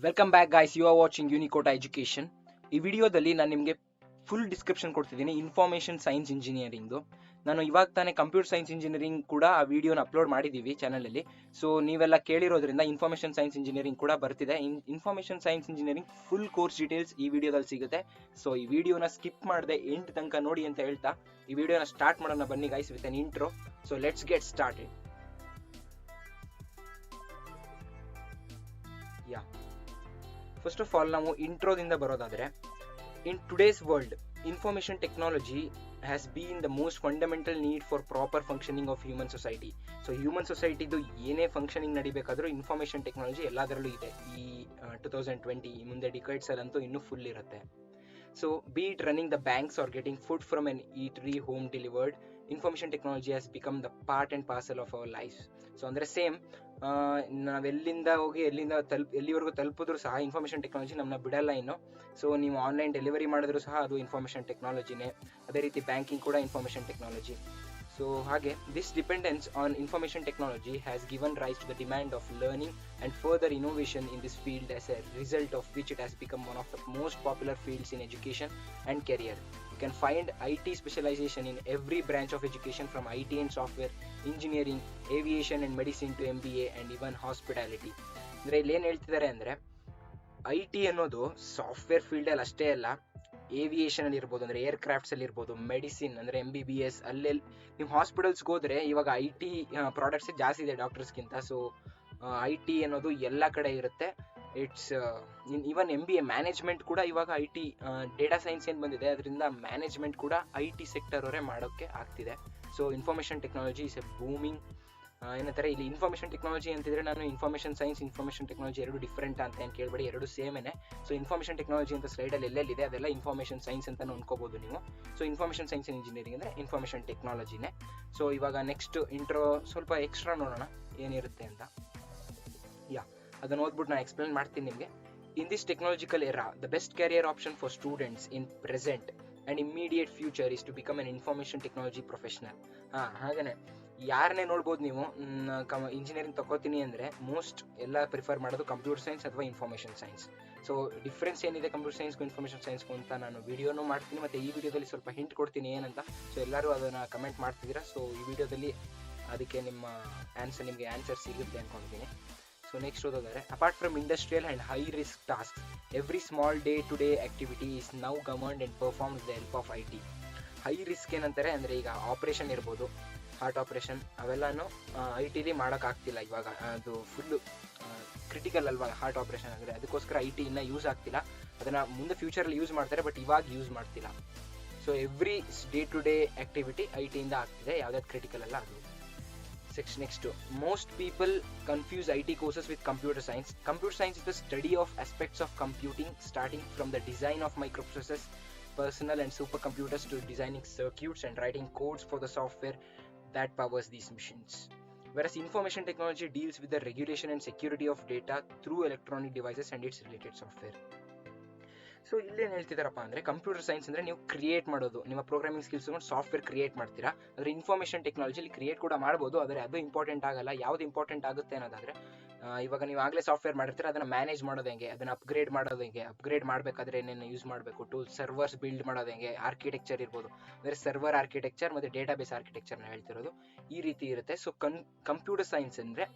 Welcome back guys, you are watching ಯೂನಿಕೋಟ education. ಈ ವಿಡಿಯೋದಲ್ಲಿ ನಾನು ನಿಮಗೆ ಫುಲ್ ಡಿಸ್ಕ್ರಿಪ್ಷನ್ ಕೊಡ್ತಿದ್ದೀನಿ ಇನ್ಫಾರ್ಮೇಷನ್ ಸೈನ್ಸ್ ಇಂಜಿನಿಯರಿಂಗ್ದು. ನಾನು ಇವಾಗ ತಾನೇ ಕಂಪ್ಯೂಟರ್ ಸೈನ್ಸ್ ಇಂಜಿನಿಯರಿಂಗ್ ಕೂಡ ಆ ವಿಡಿಯೋನ ಅಪ್ಲೋಡ್ ಮಾಡಿದ್ದೀವಿ ಚಾನಲಲ್ಲಿ. ಸೊ ನೀವೆಲ್ಲ ಕೇಳಿರೋದ್ರಿಂದ ಇನ್ಫಾರ್ಮೇಷನ್ ಸೈನ್ಸ್ ಇಂಜಿನಿಯರಿಂಗ್ ಕೂಡ ಬರ್ತಿದೆ. Information science engineering full course details ಈ ವಿಡಿಯೋದಲ್ಲಿ ಸಿಗುತ್ತೆ. ಸೊ ಈ ವಿಡಿಯೋನ ಸ್ಕಿಪ್ ಮಾಡದೆ ಎಂಡ್ ತನಕ ನೋಡಿ ಅಂತ ಹೇಳ್ತಾ ಈ ವಿಡಿಯೋನ ಸ್ಟಾರ್ಟ್ ಮಾಡೋಣ ಬನ್ನಿ guys with an intro. So let's get started. Yeah first of all ನಾವು ಇಂಟ್ರೋದಿಂದ ಬರೋದಾದ್ರೆ, in today's world information technology has been the most fundamental need for proper functioning of human society. So human ಸೊಸೈಟಿದು ಏನೇ functioning ನಡಿಬೇಕಾದ್ರೂ information technology ಎಲ್ಲದರಲ್ಲೂ ಇದೆ. ಈ 2020 ಮುಂದೆ ಡಿಕೈಡ್ಸ್ ಅಲ್ಲಂತೂ ಇನ್ನೂ ಫುಲ್ ಇರುತ್ತೆ. So be it running the banks or getting food from an eatery home delivered, information technology has become the part and parcel of our lives. So ಅಂದರೆ ಸೇಮ್ ನಾವೆಲ್ಲಿಂದ ಹೋಗಿ ಎಲ್ಲಿವರೆಗೂ ತಲುಪಿದ್ರು ಸಹ ಇನ್ಫಾರ್ಮೇಷನ್ ಟೆಕ್ನಾಲಜಿ ನಮ್ಮನ್ನ ಬಿಡಲ್ಲ ಇನ್ನು. ಸೊ ನೀವು online delivery ಮಾಡಿದ್ರು ಸಹ ಅದು ಇನ್ಫಾರ್ಮೇಷನ್ ಟೆಕ್ನಾಲಜಿನೇ. ಅದೇ ರೀತಿ ಬ್ಯಾಂಕಿಂಗ್ ಕೂಡ ಇನ್ಫಾರ್ಮೇಷನ್ ಟೆಕ್ನಾಲಜಿ. ಸೊ ಹಾಗೆ this dependence on information technology has given rise to the demand of learning and further innovation in this field, as a result of which it has become one of the most popular fields in education and career. You can find IT specialization in every branch of education, from IT and software engineering, aviation and medicine to MBA and even hospitality. ಅಂದರೆ ಇಲ್ಲಿ ಏನು ಹೇಳ್ತಿದ್ದಾರೆ ಅಂದರೆ, IT ಅನ್ನೋದು software ಫೀಲ್ಡಲ್ಲಿ ಅಷ್ಟೇ ಅಲ್ಲ, aviation ಅಲ್ಲಿ ಇರ್ಬೋದು, ಅಂದರೆ ಏರ್ಕ್ರಾಫ್ಟ್ಸ್ ಅಲ್ಲಿ ಇರ್ಬೋದು, ಮೆಡಿಸಿನ್ ಅಂದರೆ MBBS, ಅಲ್ಲೆಲ್ಲಿ ನೀವು ಹಾಸ್ಪಿಟಲ್ಸ್ಗೆ ಹೋದ್ರೆ ಇವಾಗ IT ಪ್ರಾಡಕ್ಟ್ಸ್ ಜಾಸ್ತಿ ಇದೆ ಡಾಕ್ಟರ್ಸ್ಗಿಂತ. ಸೊ IT ಅನ್ನೋದು ಎಲ್ಲ ಕಡೆ ಇರುತ್ತೆ. ಇಟ್ಸ್ ಈವನ್ MBA ಮ್ಯಾನೇಜ್ಮೆಂಟ್ ಕೂಡ ಇವಾಗ IT ಡೇಟಾ ಸೈನ್ಸ್ ಏನು ಬಂದಿದೆ ಅದರಿಂದ ಮ್ಯಾನೇಜ್ಮೆಂಟ್ ಕೂಡ IT ಸೆಕ್ಟರ್ ಅವರೇ ಮಾಡೋಕ್ಕೆ ಆಗ್ತಿದೆ. So information technology is A booming. ಏನಂತಾರೆ ಇಲ್ಲಿ ಇನ್ಫಾರ್ಮೇಷನ್ ಟೆಕ್ನಾಲಜಿ ಅಂತಿದ್ರೆ, ನಾನು ಇನ್ಫಾರ್ಮೇಷನ್ ಸೈನ್ಸ್ ಇನ್ಫಾರ್ಮೇಷನ್ ಟೆಕ್ನಾಲಜಿ ಎರಡು ಡಿಫ್ರೆಂಟ್ ಅಂತ ಏನು ಕೇಳಬೇಡಿ, ಎರಡು ಸೇಮೇನೆ. ಸೊ ಇನ್ಫಾರ್ಮೇಷನ್ ಟೆಕ್ನಾಲಜಿ ಅಂತ ಸ್ಲೈಡಲ್ಲಿ ಎಲ್ಲೆಲ್ಲಿದೆ ಅದೆಲ್ಲ ಇನ್ಫಾರ್ಮೇಷನ್ ಸೈನ್ಸ್ ಅಂತ ಅನ್ಕೋಬಹುದು ನೀವು. ಸೊ ಇನ್ಫಾರ್ಮೇಷನ್ ಸೈನ್ಸ್ ಇಂಜಿನಿಯರಿಂಗ್ ಅಂದರೆ ಇನ್ಫಾರ್ಮೇಷನ್ ಟೆಕ್ನಾಲಜಿನೇ. ಸೊ ಇವಾಗ ನೆಕ್ಸ್ಟ್ ಇಂಟ್ರೋ ಸ್ವಲ್ಪ ಎಕ್ಸ್ಟ್ರಾ ನೋಡೋಣ ಏನಿರುತ್ತೆ ಅಂತ. ಅದನ್ನು ಓದ್ಬಿಟ್ಟು ನಾನು ಎಕ್ಸ್ಪ್ಲೇನ್ ಮಾಡ್ತೀನಿ ನಿಮಗೆ. In this technological era, the best career option for students in present and immediate future is to become an information technology professional. ಹಾಗೇ ಯಾರನ್ನೇ ನೋಡ್ಬೋದು ನೀವು, ಇಂಜಿನಿಯರಿಂಗ್ ತಗೋತೀನಿ ಅಂದರೆ ಮೋಸ್ಟ್ ಎಲ್ಲ ಪ್ರಿಫರ್ ಮಾಡೋದು ಕಂಪ್ಯೂಟರ್ ಸೈನ್ಸ್ ಅಥವಾ ಇನ್ಫಾರ್ಮೇಷನ್ ಸೈನ್ಸ್. ಸೊ ಡಿಫ್ರೆನ್ಸ್ ಏನಿದೆ ಕಂಪ್ಯೂಟರ್ ಸೈನ್ಸ್ಗೂ ಇನ್ಫಾರ್ಮೇಷನ್ ಸೈನ್ಸ್ಗೂ ಅಂತ ನಾನು ವಿಡಿಯೋನೂ ಮಾಡ್ತೀನಿ, ಮತ್ತು ಈ ವಿಡಿಯೋದಲ್ಲಿ ಸ್ವಲ್ಪ ಹಿಂಟ್ ಕೊಡ್ತೀನಿ ಏನಂತ. ಸೊ ಎಲ್ಲರೂ ಅದನ್ನು ಕಮೆಂಟ್ ಮಾಡ್ತಿದ್ದೀರಾ. ಸೊ ಈ ವಿಡಿಯೋದಲ್ಲಿ ಅದಕ್ಕೆ ನಿಮಗೆ ಆನ್ಸರ್ ಸಿಗುತ್ತೆ ಅಂದ್ಕೊಂಡಿದ್ದೀನಿ. So next ಓದೋದಾದ್ರೆ, apart from industrial and high risk task, every small day to day activity is now governed and perform with the help of IT. High risk ಏನಂತಾರೆ ಅಂದರೆ, ಈಗ ಆಪ್ರೇಷನ್ ಇರ್ಬೋದು, ಹಾರ್ಟ್ ಆಪ್ರೇಷನ್, ಅವೆಲ್ಲನೂ IT ಮಾಡೋಕ್ಕಾಗ್ತಿಲ್ಲ ಇವಾಗ. ಅದು full critical ಅಲ್ವಾ heart operation ಅಂದರೆ, ಅದಕ್ಕೋಸ್ಕರ IT ಇನ್ನೂ ಯೂಸ್ ಆಗ್ತಿಲ್ಲ. ಅದನ್ನು ಮುಂದೆ ಫ್ಯೂಚರಲ್ಲಿ ಯೂಸ್ ಮಾಡ್ತಾರೆ, ಬಟ್ ಇವಾಗ ಯೂಸ್ ಮಾಡ್ತಿಲ್ಲ. So every day to day activity IT ಆಗ್ತಿದೆ, ಯಾವುದಾದ್ರು ಕ್ರಿಟಿಕಲ್ ಅಲ್ಲ ಅದು. Next, most people confuse IT courses with computer science. Computer science is the study of aspects of computing, starting from the design of microprocessors, personal and supercomputers, to designing circuits and writing codes for the software that powers these machines. Whereas information technology deals with the regulation and security of data through electronic devices and its related software. So ಇಲ್ಲೇನು ಹೇಳ್ತಿದ್ದಾರಪ್ಪ ಅಂದರೆ, computer science ಅಂದರೆ ನೀವು create ಮಾಡೋದು, ನಿಮ್ಮ programming skills ತಗೊಂಡು software create ಮಾಡ್ತೀರಾ. ಆದರೆ information ಟೆಕ್ನಾಲಜಿಲಿ create ಕೂಡ ಮಾಡ್ಬೋದು, ಆದರೆ ಅದು ಇಂಪಾರ್ಟೆಂಟ್ ಆಗಲ್ಲ. ಯಾವ್ದು ಇಂಪಾರ್ಟೆಂಟ್ ಆಗುತ್ತೆ ಅನ್ನೋದಾದರೆ, ಇವಾಗ ನೀವು ಆಗಲೇ ಸಾಫ್ಟ್ವೇರ್ ಮಾಡಿರ್ತೀರ, ಅದನ್ನು ಮ್ಯಾನೇಜ್ ಮಾಡೋದು ಹೆಂಗೆ, ಅದನ್ನು ಅಪ್ಗ್ರೇಡ್ ಮಾಡೋದು ಹೆಂಗೆ, ಅಪ್ಗ್ರೇಡ್ ಮಾಡಬೇಕಾದ್ರೆ ಏನೇನು ಯೂಸ್ ಮಾಡಬೇಕು, ಟೂಲ್ ಸರ್ವರ್ಸ್ ಬಿಲ್ಡ್ ಮಾಡೋದು ಹೆಂಗೆ, ಆರ್ಕಿಟೆಕ್ಚರ್ ಇರ್ಬೋದು, ಅಂದರೆ ಸರ್ವರ್ ಆರ್ಕಿಟೆಕ್ಚರ್ ಮತ್ತು ಡೇಟಾಬೇಸ್ ಆರ್ಕಿಟೆಕ್ಚರ್ನ ಹೇಳ್ತಿರೋದು, ಈ ರೀತಿ ಇರುತ್ತೆ. ಸೊ ಕಂಪ್ಯೂಟರ್ ಸೈನ್ಸ್ ಅಂದರೆ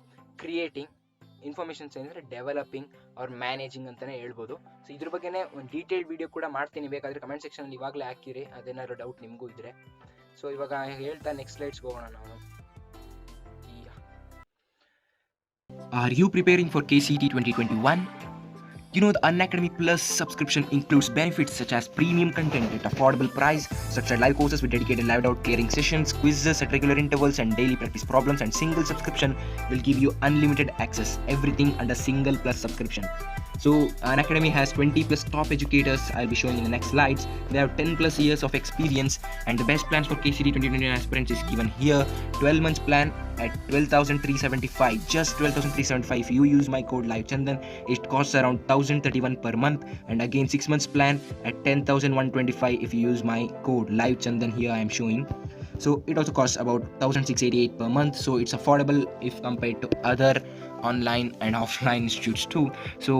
ಕ್ರಿಯೇಟಿಂಗ್, ಇನ್ಫಾರ್ಮೇಷನ್ ಸೈನ್ಸ್ ಅಂದರೆ ಡೆವಲಪಿಂಗ್ ಆರ್ ಮ್ಯಾನೇಜಿಂಗ್ ಅಂತಲೇ ಹೇಳ್ಬೋದು. ಸೊ ಇದ್ರ ಬಗ್ಗೆನೇ ಒಂದು ಡೀಟೇಲ್ಡ್ ವಿಡಿಯೋ ಕೂಡ ಮಾಡ್ತೀನಿ, ಬೇಕಾದರೆ ಕಮೆಂಟ್ ಸೆಕ್ಷನಲ್ಲಿ ಇವಾಗಲೇ ಹಾಕಿರಿ, ಅದೇನಾದ್ರು ಡೌಟ್ ನಿಮಗೂ ಇದ್ದರೆ. ಸೊ ಇವಾಗ ಹೇಳ್ತಾ ನೆಕ್ಸ್ಟ್ ಸ್ಲೈಡ್ಸ್ಗೆ ಹೋಗೋಣ ನಾವು. Are you preparing for KCET 2021? You know, the Unacademy Plus subscription includes benefits such as premium content at affordable price, structured live courses with dedicated live doubt clearing sessions, quizzes at regular intervals and daily practice problems, and single subscription will give you unlimited access, everything under single plus subscription. So Unacademy has 20 plus top educators. I'll be showing in the next slides. They have 10 plus years of experience, and the best plans for KCET 2021 aspirants is given here. 12 months plan at 12,375, just 12,375. If you use my code LiveChandan, it costs around 1,031 per month, and again 6 months plan at 10,125 if you use my code LiveChandan. Here I am showing. So it also costs about 1688 per month, so it's affordable if compared to other online and offline institutes too. So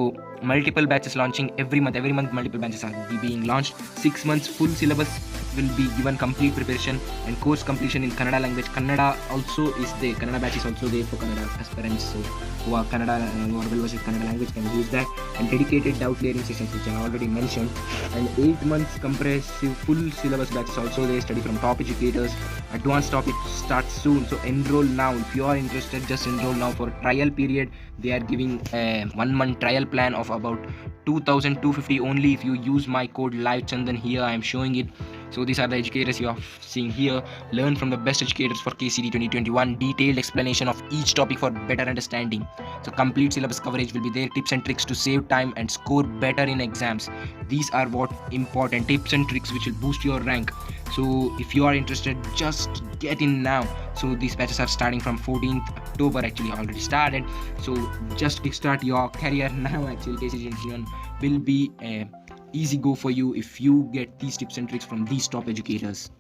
multiple batches launching every month multiple batches are being launched. 6 months full syllabus will be given complete preparation and course completion in Kannada language. Kannada also is there, Kannada batch is also there for Kannada aspirants, so who are Kannada who are well versed in Kannada language can use that. And dedicated doubt clearing sessions, which I already mentioned. And 8 months comprehensive full syllabus batch is also there, study from top educators. Advanced topic starts soon, so enroll now if you are interested. Just enroll now for trial period. They are giving a 1 month trial plan of about 2250 only if you use my code LiveChandan. Here I am showing it. So these are the educators you are seeing here. Learn from the best educators for KCT 2021. Detailed explanation of each topic for better understanding. So complete syllabus coverage will be there. Tips and tricks to save time and score better in exams. These are what important tips and tricks which will boost your rank. So if you are interested, just get in now. So these batches are starting from 14th October, actually already started. So just kickstart your career now. Actually KCT 2021 will be a easy go for you if you get these tips and tricks from these top educators.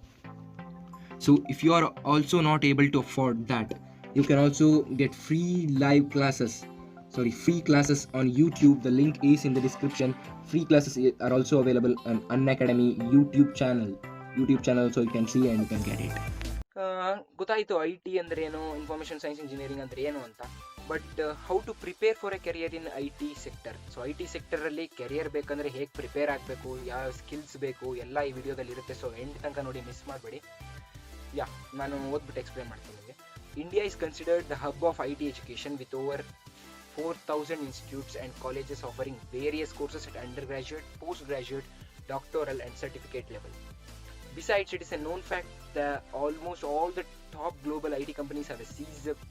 So if you are also not able to afford that, you can also get free classes on YouTube. The link is in the description. Free classes are also available on Unacademy YouTube channel, so you can see and you can get it. ಗೊತ್ತಾಯಿತು I T ಅಂದರೆ ಏನು, information science engineering ಅಂದರೆ ಏನು ಅಂತ. But how to prepare for a career in I T sector. So I T ಸೆಕ್ಟರಲ್ಲಿ career ಬೇಕಂದರೆ ಹೇಗೆ prepare ಆಗಬೇಕು, ಯಾವ ಸ್ಕಿಲ್ಸ್ ಬೇಕು, ಎಲ್ಲ ಈ ವಿಡಿಯೋದಲ್ಲಿ ಇರುತ್ತೆ. ಸೊ ಎಂಡ್ ತನಕ ನೋಡಿ, ಮಿಸ್ ಮಾಡಬೇಡಿ. ನಾನು ಓದ್ಬಿಟ್ಟು ಎಕ್ಸ್ಪ್ಲೇನ್ ಮಾಡ್ತೀನಿ ನಿಮಗೆ. India is considered the hub of I T education with over 4,000 institutes and colleges offering various courses at undergraduate, postgraduate, doctoral and certificate level. Besides, it is a known fact that almost all the top global IT companies have a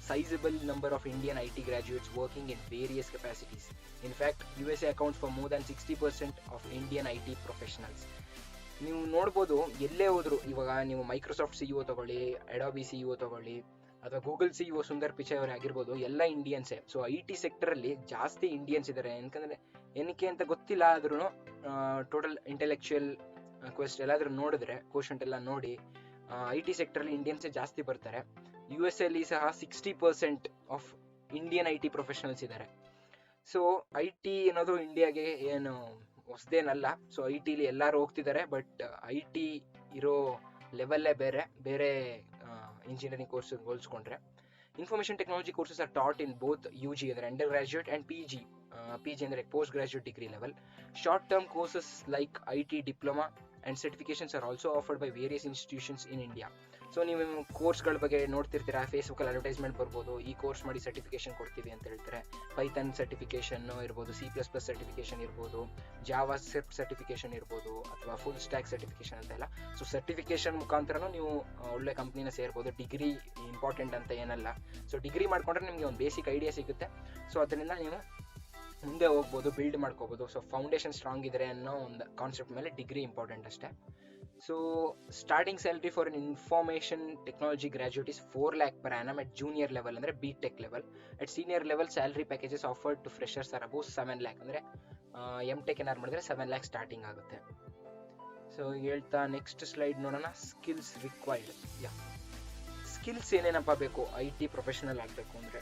sizable number of Indian IT graduates working in various capacities. In fact, USA accounts for more than 60% of Indian IT professionals. ನೀವು ನೋಡ್ಬೋದು, ಎಲ್ಲೇ ಹೋದ್ರು ಇವಾಗ ನೀವು Microsoft CEO ತಗೊಳ್ಳಿ, Adobe CEO ತಗೊಳ್ಳಿ, ಅಥವಾ Google CEO Sundar Pichai ಅವರೇ ಆಗಿರ್ಬೋದು, ಎಲ್ಲ ಇಂಡಿಯನ್ಸೇ. ಸೊ ಐ ಟಿ ಸೆಕ್ಟರಲ್ಲಿ ಜಾಸ್ತಿ ಇಂಡಿಯನ್ಸ್ ಇದ್ದಾರೆ. ಏನಕ್ಕೆ ಅಂತ ಗೊತ್ತಿಲ್ಲ, ಆದ್ರೂ ಟೋಟಲ್ ಇಂಟೆಲೆಕ್ಚುಯಲ್ ಕ್ವೆಸ್ಟ್ ಎಲ್ಲಾದ್ರೂ ನೋಡಿದ್ರೆ, ಕ್ವಶಂಟ್ ಎಲ್ಲ ನೋಡಿ, ಐ ಟಿ ಸೆಕ್ಟರಲ್ಲಿ ಇಂಡಿಯನ್ಸೇ ಜಾಸ್ತಿ ಬರ್ತಾರೆ. US ಅಲ್ಲಿ ಸಹ 60% of Indian I T professionals ಇದ್ದಾರೆ. ಸೊ ಐ ಟಿ ಅನ್ನೋದು ಇಂಡಿಯಾಗೆ ಏನು ಹೊಸದೇನಲ್ಲ. ಸೊ ಐ ಟಿಲಿ ಎಲ್ಲರೂ ಹೋಗ್ತಿದ್ದಾರೆ, ಬಟ್ ಐ ಟಿ ಇರೋ ಲೆವೆಲ್ಲೇ ಬೇರೆ ಇಂಜಿನಿಯರಿಂಗ್ ಕೋರ್ಸ್ ಹೋಲಿಸ್ಕೊಂಡ್ರೆ. Information technology courses are taught in both UG ಅಂದರೆ ಅಂಡರ್ ಗ್ರಾಜ್ಯುಯೇಟ್ ಆ್ಯಂಡ್ PG ಅಂದರೆ post graduate degree level. Short term courses like IT diploma and certifications are also offered by various institutions in India. So ನೀವು ಕೋರ್ಸ್ಗಳ ಬಗ್ಗೆ ನೋಡ್ತಿರ್ತೀರಾ, ಫೇಸ್ಬುಕ್ಕಲ್ಲಿ advertisement ಬರ್ಬೋದು, ಈ course ಮಾಡಿ certification ಕೊಡ್ತೀವಿ ಅಂತ ಹೇಳ್ತಾರೆ. ಪೈಥಾನ್ ಸರ್ಟಿಫಿಕೇಶನ್ ಇರ್ಬೋದು, C++ ಸರ್ಟಿಫಿಕೇಶನ್ ಇರ್ಬೋದು, ಜಾವಾ ಸ್ಕ್ರಿಪ್ಟ್ ಸರ್ಟಿಫಿಕೇಶನ್ ಇರ್ಬೋದು, ಅಥವಾ ಫುಲ್ ಸ್ಟ್ಯಾಕ್ ಸರ್ಟಿಫಿಕೇಶನ್ ಅಂತೆಲ್ಲ. ಸೊ ಸರ್ಟಿಫಿಕೇಶನ್ ಮುಖಾಂತರನೂ ನೀವು ಒಳ್ಳೆ ಕಂಪ್ನಿನ ಸೇರ್ಬೋದು. ಡಿಗ್ರಿ ಇಂಪಾರ್ಟೆಂಟ್ ಅಂತ ಏನಲ್ಲ. ಸೊ ಡಿಗ್ರಿ ಮಾಡ್ಕೊಂಡ್ರೆ ನಿಮಗೆ ಒಂದು ಬೇಸಿಕ್ ಐಡಿಯಾ ಸಿಗುತ್ತೆ. ಸೊ ಅದರಿಂದ ನೀವು ಮುಂದೆ ಹೋಗ್ಬೋದು, ಬಿಲ್ಡ್ ಮಾಡ್ಕೋಬೋದು. ಸೊ ಫೌಂಡೇಶನ್ ಸ್ಟ್ರಾಂಗ್ ಇದ್ರೆ ಅನ್ನೋ ಒಂದು ಕಾನ್ಸೆಪ್ಟ್ ಮೇಲೆ ಡಿಗ್ರಿ ಇಂಪಾರ್ಟೆಂಟ್ ಅಷ್ಟೇ. So starting salary for an information technology graduate is 4 lakh per annum at junior level ಅಂದರೆ BTech level. At senior level salary packages offered to freshers are above 7 lakh ಅಂದರೆ MTech ಏನಾರು ಮಾಡಿದ್ರೆ 7 lakh starting ಆಗುತ್ತೆ. So ಹೇಳ್ತಾ next slide ನೋಡೋಣ. Skills required. Skills ಏನೇನಪ್ಪ ಬೇಕು I T professional ಆಗಬೇಕು ಅಂದರೆ.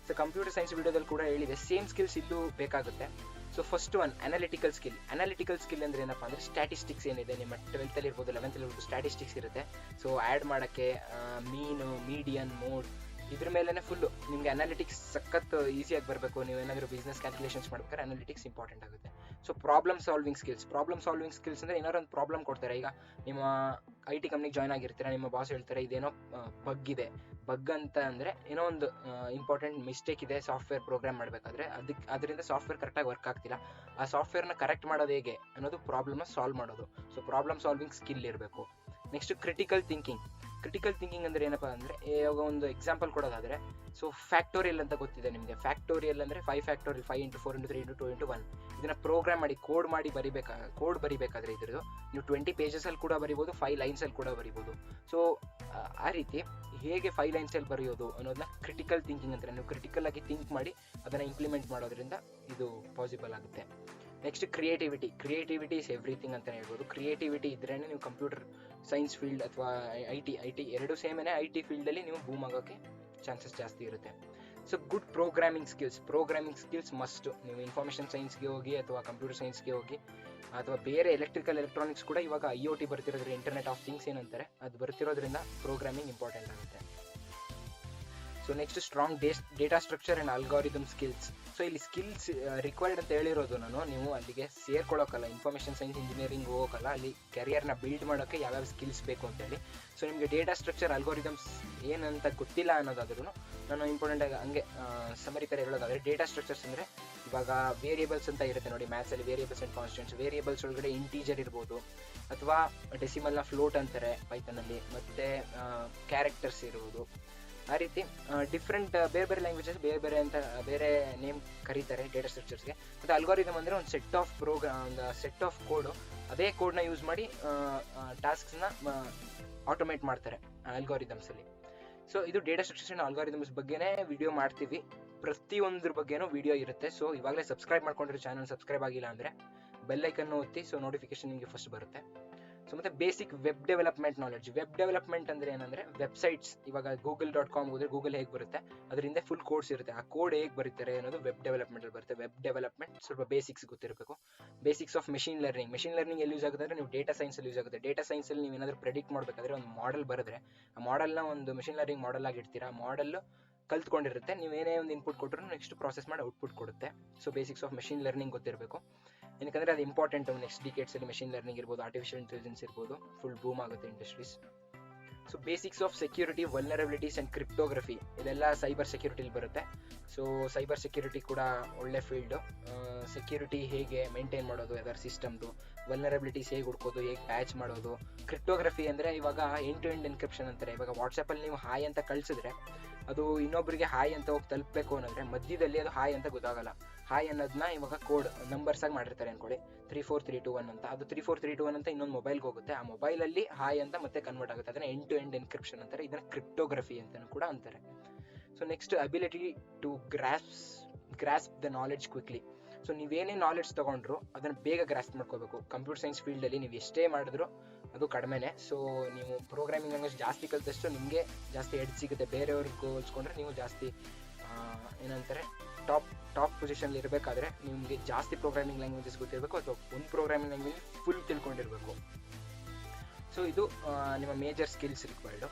ಸೊ ಕಂಪ್ಯೂಟರ್ ಸೈನ್ಸ್ ವಿಡಿಯೋದಲ್ಲಿ ಕೂಡ ಹೇಳಿದೆ, ಸೇಮ್ ಸ್ಕಿಲ್ಸ್ ಇಲ್ಲೂ ಬೇಕಾಗುತ್ತೆ. So first one analytical skill. Analytical skill ಅಂದರೆ ಏನಪ್ಪ ಅಂದರೆ ಸ್ಟ್ಯಾಟಿಸ್ಟಿಕ್ಸ್ ಏನಿದೆ, ನಿಮ್ಮ 12th ಇರ್ಬೋದು 11th ಇರ್ಬೋದು, ಸ್ಟ್ಯಾಟಿಸ್ಟಿಕ್ಸ್ ಇರುತ್ತೆ. ಸೊ ಆ್ಯಡ್ ಮಾಡೋಕ್ಕೆ ಮೀನು, ಮೀಡಿಯನ್, ಮೋಡ್, ಇದ್ರ ಮೇಲೇ ಫುಲ್ಲು ನಿಮಗೆ ಅನಾಲಿಟಿಕ್ಸ್ ಸಖತ್ ಈಸಿಯಾಗಿ ಬರಬೇಕು. ನೀವೇನಾದರೂ ಬಿಸ್ನೆಸ್ ಕ್ಯಾಲ್ಕುಲೇಷನ್ಸ್ ಮಾಡ್ಬೇಕಾದ್ರೆ ಅನಾಲಿಟಿಕ್ಸ್ ಇಂಪಾರ್ಟೆಂಟ್ ಆಗುತ್ತೆ. ಸೊ ಪ್ರಾಬ್ಲಮ್ ಸಾಲ್ವಿಂಗ್ ಸ್ಕಿಲ್ಸ್ ಅಂದರೆ ಏನಾದ್ರು ಒಂದು ಪ್ರಾಬ್ಲಮ್ ಕೊಡ್ತಾರೆ. ಈಗ ನಿಮ್ಮ ಐ ಟಿ ಕಂಪ್ನಿಗೆ ಜಾಯ್ನ್ ಆಗಿರ್ತೀರ, ನಿಮ್ಮ ಬಾಸ್ ಹೇಳ್ತಾರೆ ಇದೇನೋ ಬಗ್ ಅಂತ ಅಂದರೆ ಏನೋ ಒಂದು ಇಂಪಾರ್ಟೆಂಟ್ ಮಿಸ್ಟೇಕ್ ಇದೆ ಸಾಫ್ಟ್ವೇರ್ ಪ್ರೋಗ್ರಾಮ್ ಮಾಡಬೇಕಾದ್ರೆ, ಅದರಿಂದ ಸಾಫ್ಟ್ವೇರ್ ಕರೆಕ್ಟಾಗಿ ವರ್ಕ್ ಆಗ್ತಿಲ್ಲ. ಆ ಸಾಫ್ಟ್ವೇರ್ನ ಕರೆಕ್ಟ್ ಮಾಡೋದು ಹೇಗೆ ಅನ್ನೋದು ಪ್ರಾಬ್ಲಮ್ನ ಸಾಲ್ವ್ ಮಾಡೋದು. ಸೊ ಪ್ರಾಬ್ಲಮ್ ಸಾಲ್ವಿಂಗ್ ಸ್ಕಿಲ್ ಇರಬೇಕು. ನೆಕ್ಸ್ಟ್ ಕ್ರಿಟಿಕಲ್ ಥಿಂಕಿಂಗ್ ಅಂದರೆ ಏನಪ್ಪ ಅಂದರೆ, ಇವಾಗ ಒಂದು ಎಕ್ಸಾಂಪಲ್ ಕೊಡೋದಾದರೆ, ಸೊ ಫ್ಯಾಕ್ಟೋರಿಯಲ್ ಅಂತ ಗೊತ್ತಿದೆ ನಿಮಗೆ. ಫ್ಯಾಕ್ಟೋರಿಯಲ್ ಅಂದರೆ 5 ಫ್ಯಾಕ್ಟೋರಿಯಲ್ 5 × 4 × 3 × 2 × 1. ಇದನ್ನು ಪ್ರೋಗ್ರಾಮ್ ಮಾಡಿ ಕೋಡ್ ಬರಿಬೇಕಾದ್ರೆ ಇದ್ರದ್ದು ನೀವು 20 ಪೇಜಸಲ್ಲಿ ಕೂಡ ಬರಿಬೋದು, 5 ಲೈನ್ಸಲ್ಲಿ ಕೂಡ ಬರಿಬೋದು. ಸೊ ಆ ರೀತಿ ಹೇಗೆ 5 ಲೈನ್ಸಲ್ಲಿ ಬರೆಯೋದು ಅನ್ನೋದನ್ನ ಕ್ರಿಟಿಕಲ್ ಥಿಂಕಿಂಗ್ ಅಂತಾರೆ. ನೀವು ಕ್ರಿಟಿಕಲ್ ಆಗಿ ಥಿಂಕ್ ಮಾಡಿ ಅದನ್ನು ಇಂಪ್ಲಿಮೆಂಟ್ ಮಾಡೋದ್ರಿಂದ ಇದು ಪಾಸಿಬಲ್ ಆಗುತ್ತೆ. ನೆಕ್ಸ್ಟ್ ಕ್ರಿಯೇಟಿವಿಟಿ ಇಸ್ ಎವ್ರಿಥಿಂಗ್ ಅಂತ ಹೇಳ್ಬೋದು. ಕ್ರಿಯೇಟಿವಿಟಿ ಇದ್ರೇ ನೀವು ಕಂಪ್ಯೂಟರ್ ಸೈನ್ಸ್ ಫೀಲ್ಡ್ ಅಥವಾ ಐ ಟಿ ಎರಡು ಸೇಮೇನೆ, ಐ ಟಿ ಫೀಲ್ಡಲ್ಲಿ ನೀವು ಬೂಮ್ ಆಗೋಕ್ಕೆ ಚಾನ್ಸಸ್ ಜಾಸ್ತಿ ಇರುತ್ತೆ. So good programming skills must. ನೀವು ಇನ್ಫಾರ್ಮೇಷನ್ ಸೈನ್ಸ್ಗೆ ಹೋಗಿ ಅಥವಾ ಕಂಪ್ಯೂಟರ್ ಸೈನ್ಸ್ಗೆ ಹೋಗಿ ಅಥವಾ ಬೇರೆ ಎಲೆಕ್ಟ್ರಾನಿಕ್ಸ್ ಕೂಡ ಇವಾಗ IoT ಬರ್ತಿರೋದ್ರಿಂದ, ಇಂಟರ್ನೆಟ್ ಆಫ್ ಥಿಂಗ್ಸ್ ಏನಂತಾರೆ ಅದು ಬರ್ತಿರೋದ್ರಿಂದ ಪ್ರೋಗ್ರಾಮಿಂಗ್ ಇಂಪಾರ್ಟೆಂಟ್ ಆಗುತ್ತೆ. So next strong data structure and algorithm skills. So ಇಲ್ಲಿ ಸ್ಕಿಲ್ಸ್ ರಿಕ್ವೈರ್ಡ್ ಅಂತ ಹೇಳಿರೋದು ನೀವು ಅಲ್ಲಿಗೆ ಸೇರ್ಕೊಳ್ಳೋಕ್ಕಲ್ಲ, ಇನ್ಫಾರ್ಮೇಷನ್ ಸೈನ್ಸ್ ಇಂಜಿನಿಯರಿಂಗ್ ಹೋಗೋಕ್ಕಲ್ಲ, ಅಲ್ಲಿ ಕೆರಿಯರ್ನ ಬಿಲ್ಡ್ ಮಾಡೋಕ್ಕೆ ಯಾವ್ಯಾವ ಸ್ಕಿಲ್ಸ್ ಬೇಕು ಅಂತೇಳಿ. ಸೊ ನಿಮಗೆ ಡೇಟಾ ಸ್ಟ್ರಕ್ಚರ್ ಅಲ್ಗಾರಿದಮ್ಸ್ ಏನಂತ ಗೊತ್ತಿಲ್ಲ ಅನ್ನೋದಾದ್ರೂ ನಾನು ಇಂಪಾರ್ಟೆಂಟಾಗಿ ಹಂಗೆ ಸಮರಿ ಥರ ಹೇಳೋದಾದರೆ, ಡೇಟಾ ಸ್ಟ್ರಕ್ಚರ್ಸ್ ಅಂದರೆ ಇವಾಗ ವೇರಿಯೇಬಲ್ಸ್ ಅಂತ ಇರುತ್ತೆ ನೋಡಿ, ಮ್ಯಾಥ್ಸಲ್ಲಿ ವೇರಿಯೇಬಲ್ಸ್ ಆ್ಯಂಡ್ ಕಾನ್ಸ್ಟೆಂಟ್ಸ್. ವೇರಿಯೇಬಲ್ಸ್ ಒಳಗಡೆ ಇಂಟೀಜರ್ ಇರ್ಬೋದು, ಅಥವಾ ಡೆಸಿಮಲ್ನ ಫ್ಲೋಟ್ ಅಂತಾರೆ ಪೈಥಾನಲ್ಲಿ, ಮತ್ತು ಕ್ಯಾರೆಕ್ಟರ್ಸ್ ಇರ್ಬೋದು. ಆ ರೀತಿ ಡಿಫ್ರೆಂಟ್ ಬೇರೆ ಲ್ಯಾಂಗ್ವೇಜಸ್ ಬೇರೆ ನೇಮ್ ಕರೀತಾರೆ ಡೇಟಾ ಸ್ಟ್ರಕ್ಚರ್ಸ್ಗೆ. ಮತ್ತು ಅಲ್ಗಾರಿದಮ್ ಅಂದರೆ ಒಂದು ಸೆಟ್ ಆಫ್ ಕೋಡು, ಅದೇ ಕೋಡ್ನ ಯೂಸ್ ಮಾಡಿ ಟಾಸ್ಕ್ಸ್ನ ಆಟೋಮೇಟ್ ಮಾಡ್ತಾರೆ ಅಲ್ಗಾರಿದಮ್ಸಲ್ಲಿ. ಸೊ ಇದು ಡೇಟಾ ಸ್ಟ್ರಕ್ಚರ್ಸ್ ಆ್ಯಂಡ್ ಅಲ್ಗಾರಿದಮ್ಸ್ ಬಗ್ಗೆನೇ ವಿಡಿಯೋ ಮಾಡ್ತೀವಿ, ಪ್ರತಿಯೊಂದ್ರ ಬಗ್ಗೆನೂ ವಿಡಿಯೋ ಇರುತ್ತೆ. ಸೊ ಇವಾಗಲೇ ಸಬ್ಸ್ಕ್ರೈಬ್ ಮಾಡ್ಕೊಂಡಿರೋ ಚಾನಲ್ ಸಬ್ಸ್ಕ್ರೈಬ್ ಆಗಿಲ್ಲ ಅಂದರೆ ಬೆಲ್ಲೈಕನ್ನು ಒತ್ತಿ, ಸೊ ನೋಟಿಫಿಕೇಶನ್ ನಿಮಗೆ ಫಸ್ಟ್ ಬರುತ್ತೆ. ಸೊ ಮತ್ತು basic web development knowledge. Web development ಅಂದರೆ ಏನಂದರೆ ವೆಬ್ಸೈಟ್ಸ್, ಇವಾಗ google.com ಹೋದರೆ ಗೂಗಲ್ ಹೇಗೆ ಬರುತ್ತೆ ಅದರಿಂದ ಫುಲ್ ಕೋಡ್ಸ್ ಇರುತ್ತೆ, ಆ ಕೋಡ್ ಹೇಗೆ ಬರೀತಾರೆ ಅನ್ನೋದು ವೆಬ್ ಡೆವಲಪ್ಮೆಂಟಲ್ಲಿ ಬರುತ್ತೆ. ವೆಬ್ ಡೆವಲಪ್ಮೆಂಟ್ ಸ್ವಲ್ಪ ಬೇಸಿಕ್ಸ್ ಗೊತ್ತಿರಬೇಕು. ಬೇಸಿಕ್ಸ್ ಆಫ್ ಮೆಷಿನ್ ಲರ್ನಿಂಗ್ ಎಲ್ಲಿ ಯೂಸ್ ಆಗುತ್ತೆ ಅಂದರೆ ನೀವು ಡೇಟಾ ಸೈನ್ಸಲ್ಲಿ ಯೂಸ್ ಆಗುತ್ತೆ. ಡೇಟಾ ಸೈನ್ಸಲ್ಲಿ ನೀವು ಏನಾದರೂ ಪ್ರೆಡಿಕ್ಟ್ ಮಾಡಬೇಕಾದ್ರೆ ಒಂದು ಮಾಡೆಲ್ ಬರೆದ್ರೆ, ಆ ಮಾಡೆಲ್ನ ಒಂದು ಮೆಷಿನ್ ಲರ್ನಿಂಗ್ ಮಾಡೆಲ್ ಆಗಿ ಇಡ್ತೀರಾ, ಆ ಮಾಡೆಲ್ ಕಲ್ತ್ಕೊಂಡಿರುತ್ತೆ, ನೀವೇನೇ ಒಂದು ಇನ್ಪುಟ್ ಕೊಟ್ಟರು ನೆಕ್ಸ್ಟ್ ಪ್ರಾಸೆಸ್ ಮಾಡಿ ಔಟ್ಪುಟ್ ಕೊಡುತ್ತೆ. So basics of machine learning ಗೊತ್ತಿರಬೇಕು, ಏನಕ್ಕೆ ಅದು ಇಂಪಾರ್ಟೆಂಟ್. ನೆಕ್ಸ್ಟ್ ಡಿಕೇಡ್ಸಲ್ಲಿ ಮೆಷಿನ್ ಲರ್ನಿಂಗ್ ಇರ್ಬೋದು, ಆರ್ಟಿಫಿಷಿಯಲ್ ಇಂಟೆಲಿಜೆನ್ಸ್ ಇರ್ಬೋದು, ಫುಲ್ ಬೂಮ್ ಆಗುತ್ತೆ industries. So basics of security, vulnerabilities and cryptography, ಇದೆಲ್ಲ ಸೈಬರ್ ಸೆಕ್ಯೂರಿಟಿಲಿ ಬರುತ್ತೆ. ಸೊ ಸೈಬರ್ ಸೆಕ್ಯೂರಿಟಿ ಕೂಡ ಒಳ್ಳೆ ಫೀಲ್ಡು. ಸೆಕ್ಯೂರಿಟಿ ಹೇಗೆ ಮೇಂಟೈನ್ ಮಾಡೋದು ಯಾವ್ದಾದ್ರು ಸಿಸ್ಟಮ್ದು, ವಲ್ನರಬಿಲಿಟೀಸ್ ಹೇಗೆ ಹುಡ್ಕೋದು, ಹೇಗೆ ಪ್ಯಾಚ್ ಮಾಡೋದು. ಕ್ರಿಪ್ಟೋಗ್ರಫಿ ಅಂದರೆ ಇವಾಗ ಎಂಡ್ ಟು ಎಂಡ್ ಎನ್ಕ್ರಿಪ್ಷನ್ ಅಂತಾರೆ. ಇವಾಗ ವಾಟ್ಸಪ್ಪಲ್ಲಿ ನೀವು ಹಾಯ್ ಅಂತ ಕಳಿಸಿದ್ರೆ ಅದು ಇನ್ನೊಬ್ಬರಿಗೆ ಹಾಯ್ ಅಂತ ಹೋಗಿ ತಲುಪಬೇಕು ಅನ್ನೋದ್ರೆ ಮಧ್ಯದಲ್ಲಿ ಅದು ಹಾಯ್ ಅಂತ ಗೊತ್ತಾಗಲ್ಲ. ಹಾಯ್ ಅನ್ನೋದನ್ನ ಇವಾಗ ಕೋಡ್ ನಂಬರ್ಸ್ ಆಗಿ ಮಾಡಿರ್ತಾರೆ ಅನ್ಕೊಳ್ಳಿ, 34321 ಅಂತ. ಅದು 34321 ಅಂತ ಇನ್ನೊಂದು ಮೊಬೈಲ್ಗೆ ಹೋಗುತ್ತೆ, ಆ ಮೊಬೈಲಲ್ಲಿ ಹಾಯ್ ಅಂತ ಮತ್ತೆ ಕನ್ವರ್ಟ್ ಆಗುತ್ತೆ. ಅದನ್ನ ಎಂಡ್ ಟು ಎಂಡ್ ಎನ್ಕ್ರಿಪ್ಷನ್ ಅಂತಾರೆ, ಇದನ್ನ ಕ್ರಿಪ್ಟೋಗ್ರಫಿ ಅಂತಲೂ ಕೂಡ ಅಂತಾರೆ. So next ability to grasp the knowledge quickly. So ನೀವೇನೇ ನಾಲೆಡ್ಜ್ ತೊಗೊಂಡ್ರು ಅದನ್ನು ಬೇಗ ಗ್ರಾಸ್ಪ್ ಮಾಡ್ಕೋಬೇಕು. ಕಂಪ್ಯೂಟರ್ ಸೈನ್ಸ್ ಫೀಲ್ಡಲ್ಲಿ ನೀವು ಎಷ್ಟೇ ಮಾಡಿದ್ರು ಅದು ಕಡಿಮೆನೇ. ಸೊ ನೀವು ಪ್ರೋಗ್ರಾಮಿಂಗ್ ಲ್ಯಾಂಗ್ವೇಜ್ ಜಾಸ್ತಿ ಕಲಿತಷ್ಟು ನಿಮಗೆ ಜಾಸ್ತಿ ಎಡ್ಜ್ ಸಿಗುತ್ತೆ. ಬೇರೆಯವ್ರಿಗೆ ಹೋಲಿಸ್ಕೊಂಡ್ರೆ ನೀವು ಜಾಸ್ತಿ ಏನಂತಾರೆ ಟಾಪ್ ಪೊಸಿಷನ್ಲಿ ಇರಬೇಕಾದ್ರೆ ನಿಮಗೆ ಜಾಸ್ತಿ ಪ್ರೋಗ್ರಾಮಿಂಗ್ ಲ್ಯಾಂಗ್ವೇಜಸ್ ಗೊತ್ತಿರಬೇಕು, ಅಥವಾ ಒಂದು ಪ್ರೋಗ್ರಾಮಿಂಗ್ ಲ್ಯಾಂಗ್ವೇಜ್ ಫುಲ್ ತಿಳ್ಕೊಂಡಿರಬೇಕು. ಸೊ ಇದು ನಿಮ್ಮ ಮೇಜರ್ ಸ್ಕಿಲ್ಸ್ ರಿಕ್ವೈರ್ಡು.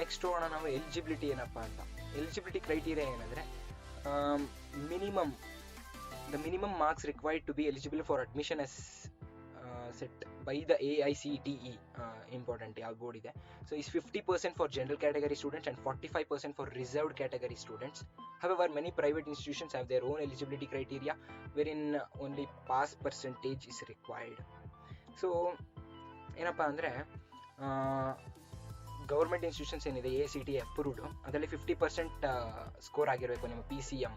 ನೆಕ್ಸ್ಟ್ ಹೋಗೋಣ ನಾವು ಎಲಿಜಿಬಿಲಿಟಿ ಏನಪ್ಪ ಅಂತ. ಎಲಿಜಿಬಿಲಿಟಿ ಕ್ರೈಟೀರಿಯಾ ಏನಂದರೆ the minimum marks required to be eligible for admission as set by the AICTE, important ಯಾವ ಬೋರ್ಡ್ ಇದೆ. So is 50% for general category students and 45% for reserved category students. However, many private institutions have their own eligibility criteria wherein only pass percentage is required. So ಏನಪ್ಪ ಅಂದರೆ government institutions ಏನಿದೆ AICTE approved, ಅದರಲ್ಲಿ 50% score ಆಗಿರಬೇಕು ನಿಮ್ಮ PCM,